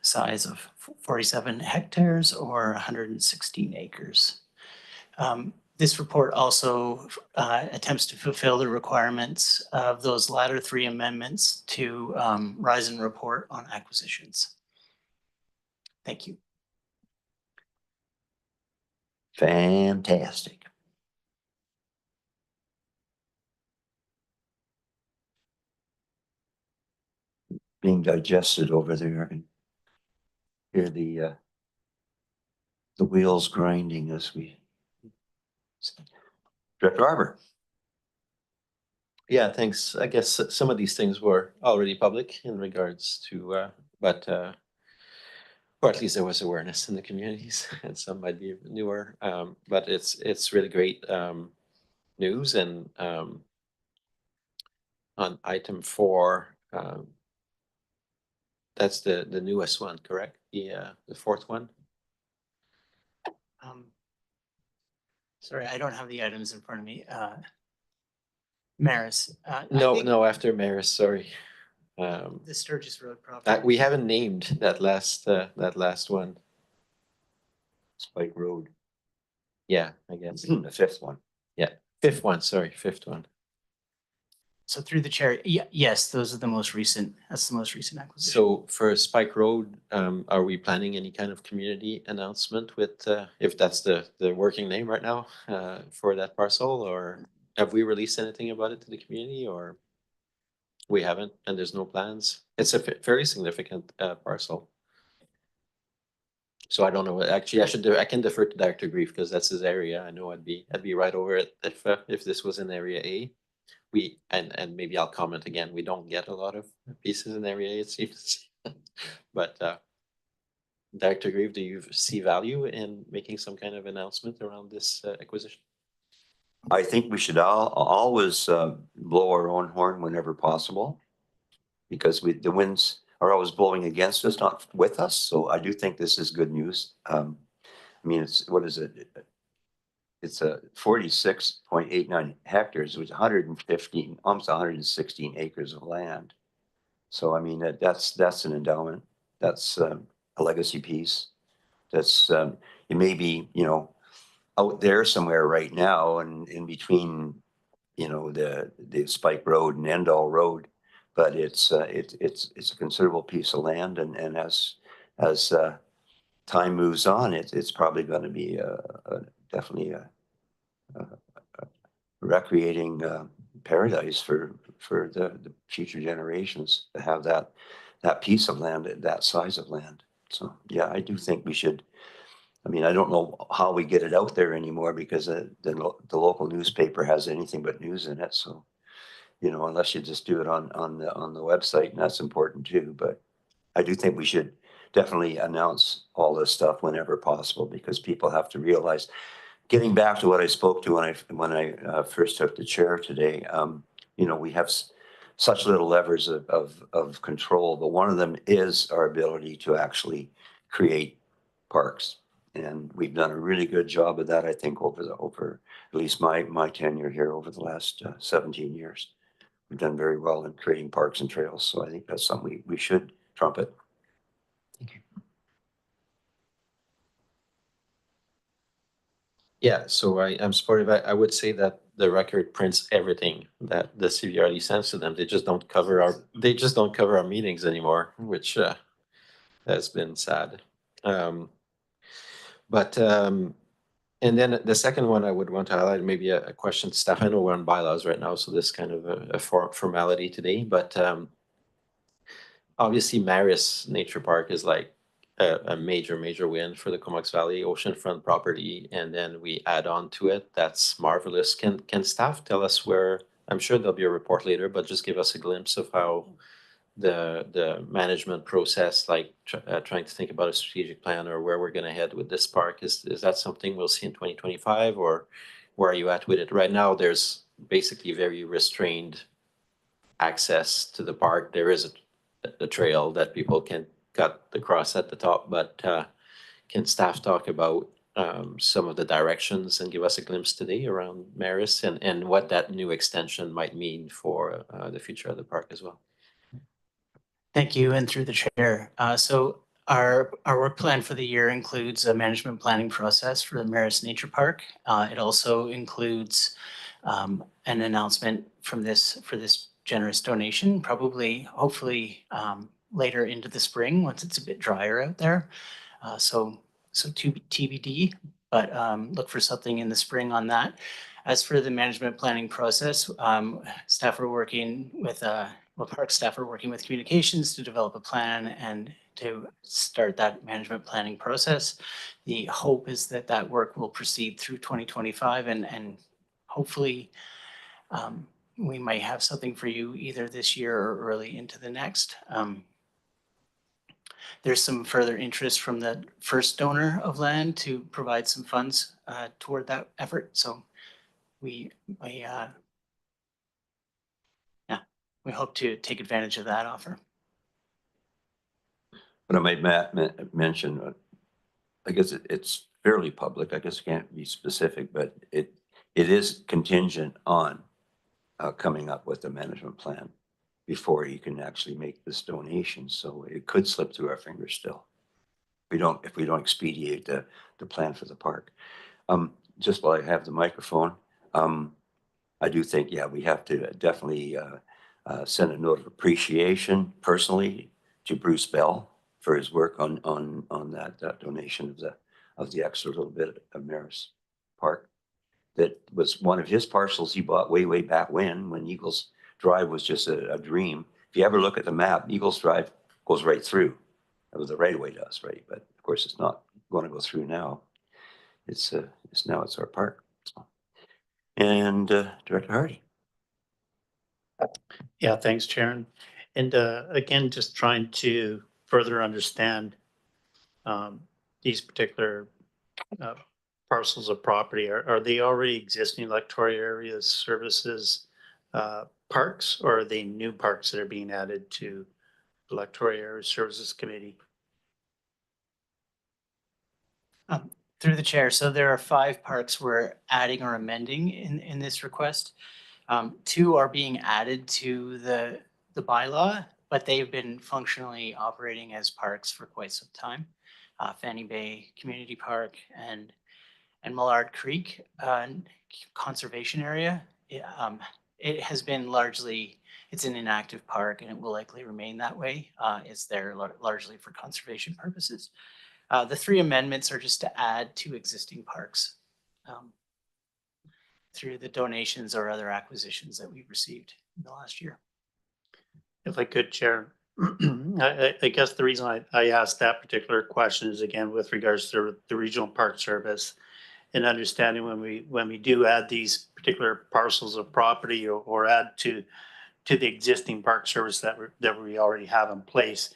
size of 47 hectares or 116 acres. This report also attempts to fulfill the requirements of those latter 3 amendments to rise and report on acquisitions. Thank you. Fantastic. Being digested over there. And hear the wheels grinding as we. Director Arbor. Yeah, thanks. I guess some of these things were already public in regards to, but or at least there was awareness in the communities, and some might be newer. But it's really great news. And on item 4, that's the newest one, correct? The 4th one. Sorry, I don't have the items in front of me. Maris. No, after Maris, sorry. The Sturgis Road property. We haven't named that last one. Spike Road. Yeah, I guess. The 5th one. Yeah, 5th one, sorry, 5th one. So through the chair, yes, those are the most recent. That's the most recent acquisition. So for Spike Road, are we planning any kind of community announcement with, if that's the working name right now, for that parcel, or have we released anything about it to the community, or we haven't, and there's no plans? It's a very significant parcel. So I don't know. Actually, I can defer to Director Grief because that's his area. I know I'd be right over it if this was in Area A. And maybe I'll comment again. We don't get a lot of pieces in Area A, it seems. But Director Grieve, do you see value in making some kind of announcement around this acquisition? I think we should always blow our own horn whenever possible, because the winds are always blowing against us, not with us. So I do think this is good news. I mean, what is it? It's a 46.89 hectares, which 115, almost 116 acres of land. So I mean, that's an endowment. That's a legacy piece. That's it may be, out there somewhere right now, and in between, the Spike Road and Endall Road, but it's a considerable piece of land, and as time moves on, it's probably going to be definitely a recreating paradise for the future generations to have that that piece of land, that size of land. So, yeah, I do think we should. I mean, I don't know how we get it out there anymore because the local newspaper has anything but news in it. So, you know, unless you just do it on the website, and that's important too. But I do think we should definitely announce all this stuff whenever possible because people have to realize. Getting back to what I spoke to when I first took the chair today, you know, we have such little levers of control, but one of them is our ability to actually create parks. And we've done a really good job of that, I think, over at least my tenure here over the last 17 years. We've done very well in creating parks and trails. So I think that's something we should trumpet. Yeah, so I'm supportive. I would say that the record prints everything that the CVRD sends to them. They just don't cover our meetings anymore, which has been sad. But and then the second one I would want to highlight, maybe a question to staff. I know we're on bylaws right now, so this is kind of a formality today, but obviously Maris Nature Park is like a major win for the Comox Valley oceanfront property, and then we add on to it. That's marvelous. Can staff tell us where? I'm sure there'll be a report later, but just give us a glimpse of how the management process, like trying to think about a strategic plan or where we're going to head with this park. Is that something we'll see in 2025, or where are you at with it right now? There's basically very restrained access to the park. There is a trail that people can cut across at the top, but can staff talk about some of the directions and give us a glimpse today around Maris and what that new extension might mean for the future of the park as well? Thank you, and through the chair. So our work plan for the year includes a management planning process for the Maris Nature Park. It also includes an announcement for this generous donation, probably, hopefully, later into the spring once it's a bit drier out there. So to TBD, but look for something in the spring on that. As for the management planning process, staff are working with park staff are working with communications to develop a plan and to start that management planning process. The hope is that that work will proceed through 2025 and hopefully we might have something for you either this year or early into the next. There's some further interest from the first donor of land to provide some funds toward that effort. So we hope to take advantage of that offer. But I might mention, I guess it's fairly public. I guess it can't be specific, but it is contingent on coming up with a management plan before you can actually make this donation. So it could slip through our fingers still. If we don't expedite the plan for the park. Just while I have the microphone, I do think, yeah, we have to definitely send a note of appreciation personally to Bruce Bell for his work on that donation of the extra little bit of Maris Park. That was one of his parcels he bought way back when Eagles Drive was just a dream. If you ever look at the map, Eagles Drive goes right through. That was the right of way does, right? But of course, it's not going to go through now. It's our park. So. And Director Hardy. Yeah, thanks, Chair. And again, just trying to further understand these particular parcels of property. Are they already existing electoral areas services parks, or are they new parks that are being added to electoral area services committee? Through the chair, so there are 5 parks we're adding or amending in this request. 2 are being added to the bylaw, but they've been functionally operating as parks for quite some time. Fanny Bay Community Park and Millard Creek Conservation Area. It has been it's an inactive park and it will likely remain that way. It's there largely for conservation purposes. The 3 amendments are just to add 2 existing parks through the donations or other acquisitions that we've received in the last year. If I could, Chair, I guess the reason I asked that particular question is again with regards to the regional park service and understanding when we do add these particular parcels of property or add to the existing park service that we already have in place,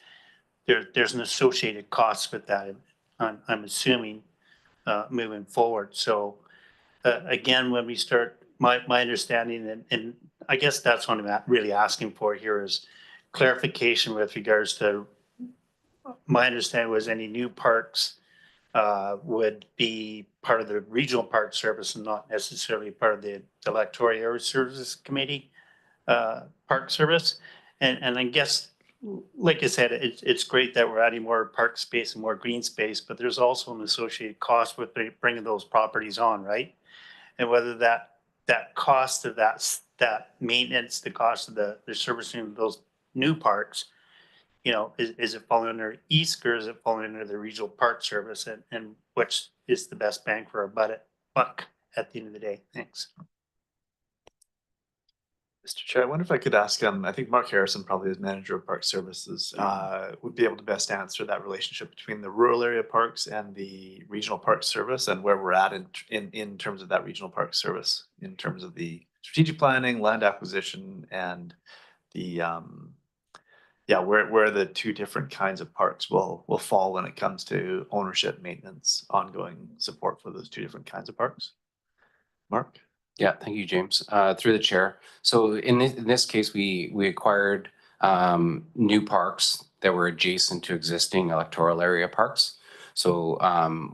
there's an associated cost with that. I'm assuming moving forward. So again, when we start, my understanding, and I guess that's what I'm really asking for here is clarification with regards to, my understanding was any new parks would be part of the regional park service and not necessarily part of the Electoral Area Services Committee park service. And I guess, like I said, it's great that we're adding more park space and more green space, but there's also an associated cost with bringing those properties on, right? And whether that cost of that maintenance, the cost of the servicing of those new parks, you know, is it falling under East or is it falling under the regional park service, and which is the best bang for our buck at the end of the day? Thanks. Mr. Chair, I wonder if I could ask, I think Mark Harrison, probably as manager of park services, would be able to best answer that relationship between the rural area parks and the regional park service and where we're at in terms of that regional park service, in terms of the strategic planning, land acquisition, and the, where the two different kinds of parks will fall when it comes to ownership, maintenance, ongoing support for those two different kinds of parks. Mark? Yeah, thank you, James. Through the chair. So in this case, we acquired new parks that were adjacent to existing electoral area parks. So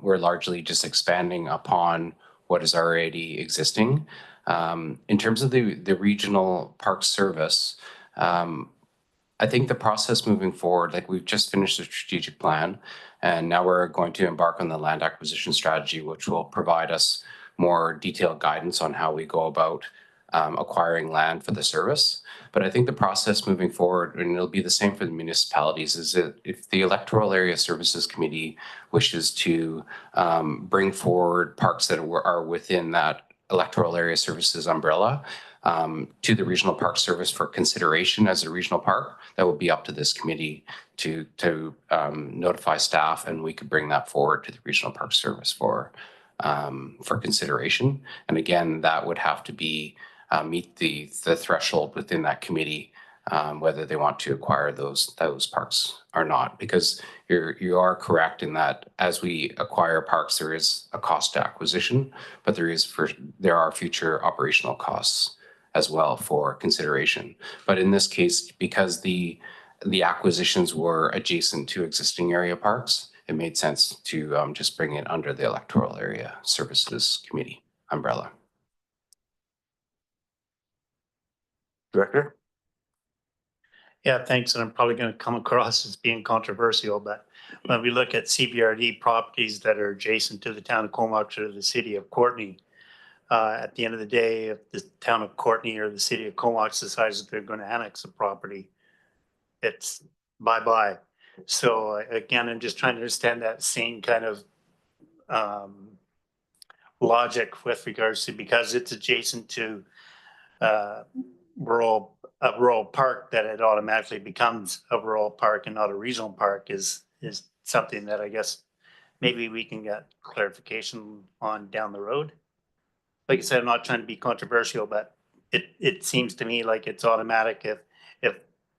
we're largely just expanding upon what is already existing. In terms of the regional park service, I think the process moving forward, like we've just finished the strategic plan, and now we're going to embark on the land acquisition strategy, which will provide us more detailed guidance on how we go about acquiring land for the service. But I think the process moving forward, and it'll be the same for the municipalities, is that if the Electoral Area Services Committee wishes to bring forward parks that are within that Electoral Area Services umbrella to the Regional Park Service for consideration as a regional park, that will be up to this committee to notify staff, and we could bring that forward to the Regional Park Service for consideration. And again, that would have to be meet the threshold within that committee, whether they want to acquire those parks or not. Because you are correct in that as we acquire parks, there is a cost to acquisition, but there are future operational costs as well for consideration. But in this case, because the acquisitions were adjacent to existing area parks, it made sense to just bring it under the Electoral Area Services Committee umbrella. Director? Yeah, thanks. And I'm probably going to come across as being controversial, but when we look at CBRD properties that are adjacent to the town of Comox or the city of Courtenay, at the end of the day, if the town of Courtenay or the city of Comox decides that they're going to annex a property, it's bye-bye. So again, I'm just trying to understand that same kind of logic with regards to, because it's adjacent to a rural park, that it automatically becomes a rural park and not a regional park is something that I guess maybe we can get clarification on down the road. Like I said, I'm not trying to be controversial, but it seems to me like it's automatic. If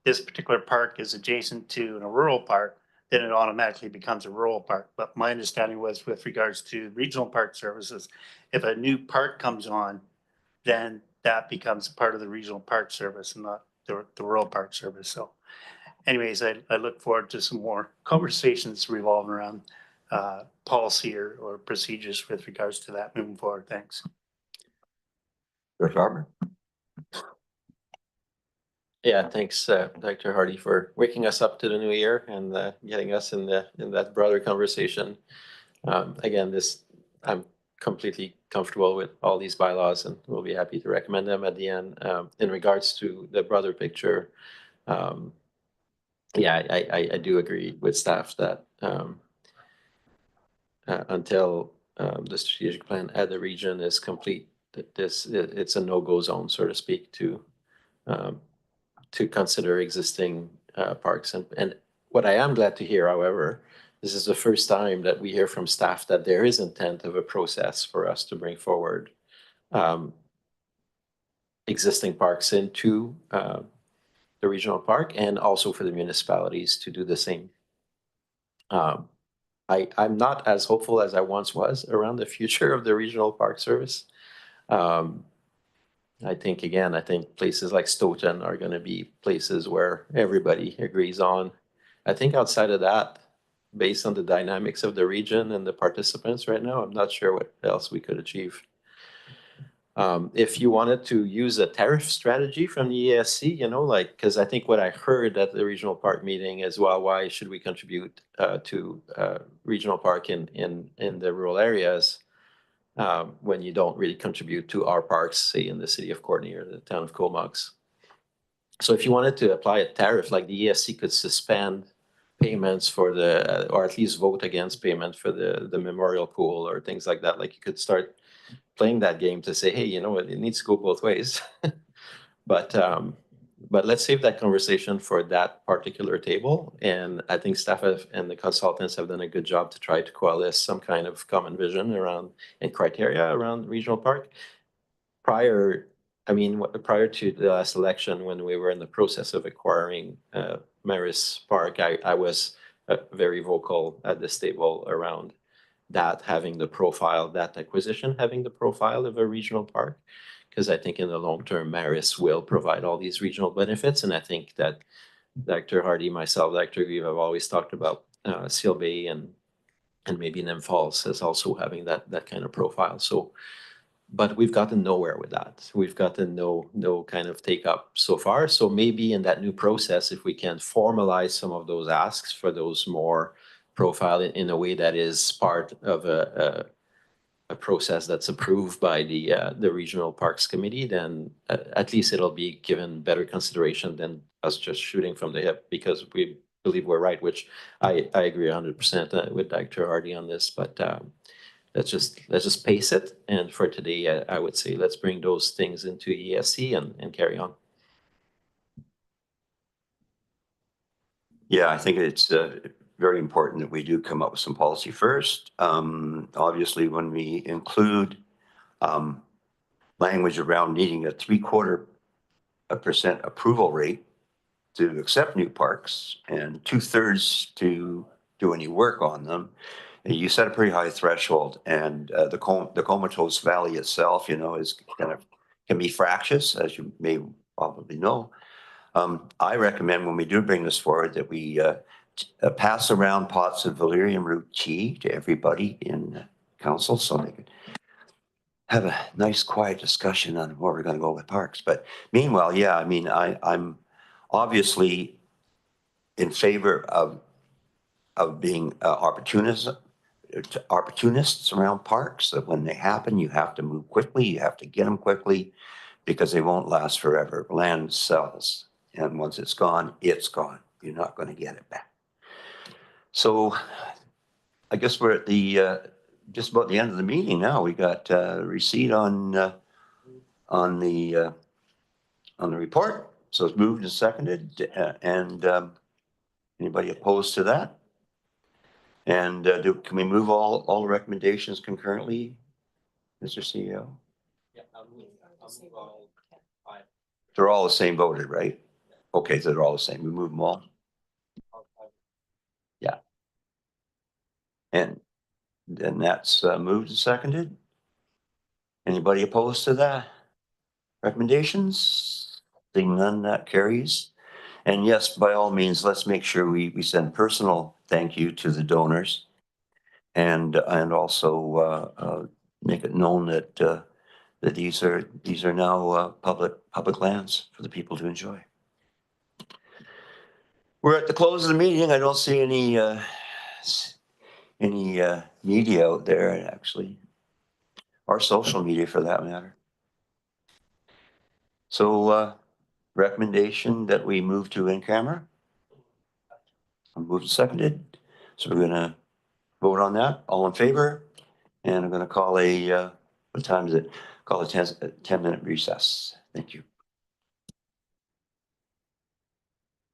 this particular park is adjacent to a rural park, then it automatically becomes a rural park. But my understanding was with regards to regional park services, if a new park comes on, then that becomes part of the regional park service and not the rural park service. So anyways, I look forward to some more conversations revolving around policy or procedures with regards to that moving forward. Thanks. Director Arbor? Yeah, thanks, Dr. Hardy, for waking us up to the new year and getting us in that broader conversation. Again, I'm completely comfortable with all these bylaws, and we'll be happy to recommend them at the end. In regards to the broader picture, yeah, I do agree with staff that until the strategic plan at the region is complete, it's a no-go zone, so to speak, to consider existing parks. And what I am glad to hear, however, this is the first time that we hear from staff that there is intent of a process for us to bring forward existing parks into the regional park, and also for the municipalities to do the same. I'm not as hopeful as I once was around the future of the regional park service. I think places like Stoughton are going to be places where everybody agrees on. I think outside of that, based on the dynamics of the region and the participants right now, I'm not sure what else we could achieve. If you wanted to use a tariff strategy from the ESC, because I think what I heard at the regional park meeting is, well, why should we contribute to regional park in the rural areas when you don't really contribute to our parks, say in the city of Courtenay or the town of Comox? So if you wanted to apply a tariff, like the ESC could suspend payments for or at least vote against payment for the memorial pool or things like that. Like you could start playing that game to say, hey, it needs to go both ways. But let's save that conversation for that particular table. And I think staff and the consultants have done a good job to try to coalesce some kind of common vision around and criteria around regional park. Prior to the last election, when we were in the process of acquiring Maris Park, I was very vocal at this table around that having the profile, that acquisition having the profile of a regional park, because I think in the long term, Maris will provide all these regional benefits. And I think that Dr. Hardy, myself, Dr. Grieve have always talked about Seal Bay and maybe Nem Falls as also having that kind of profile. So, but we've gotten nowhere with that. We've gotten no kind of take up so far. So maybe in that new process, if we can formalize some of those asks for those more profile in a way that is part of a process that's approved by the Regional Parks Committee, then at least it'll be given better consideration than us just shooting from the hip, because we believe we're right, which I agree 100% with Dr. Hardy on this. But let's just pace it. And for today, I would say let's bring those things into ESC and carry on. Yeah, I think it's very important that we do come up with some policy first. Obviously, when we include language around needing a 0.75% approval rate to accept new parks and 2/3 to do any work on them, you set a pretty high threshold. And the Comatose Valley itself, is can be fractious, as you may probably know. I recommend when we do bring this forward that we pass around pots of valerian root tea to everybody in council so they could have a nice quiet discussion on where we're going to go with parks. But meanwhile, yeah, I'm obviously in favor of being opportunists around parks, that when they happen, you have to move quickly, you have to get them quickly, because they won't last forever. Land sells, and once it's gone, it's gone. You're not going to get it back. So I guess we're at the just about the end of the meeting now. We got receipt on the report. So it's moved and seconded. And anybody opposed to that? And can we move all the recommendations concurrently, Mr. CEO? Yeah, I'll move all five. They're all the same voted, right? Okay, so they're all the same. We move them all. Yeah. And then that's moved and seconded. Anybody opposed to that? Recommendations? Seeing none, that carries. And yes, by all means, let's make sure we send personal thank you to the donors, and also make it known that that these are now public lands for the people to enjoy. We're at the close of the meeting. I don't see any media out there, actually, or social media for that matter. So recommendation that we move to in camera. I'm moved and seconded. So we're gonna vote on that. All in favor? And I'm gonna call what time is it? Call a 10-minute recess. Thank you.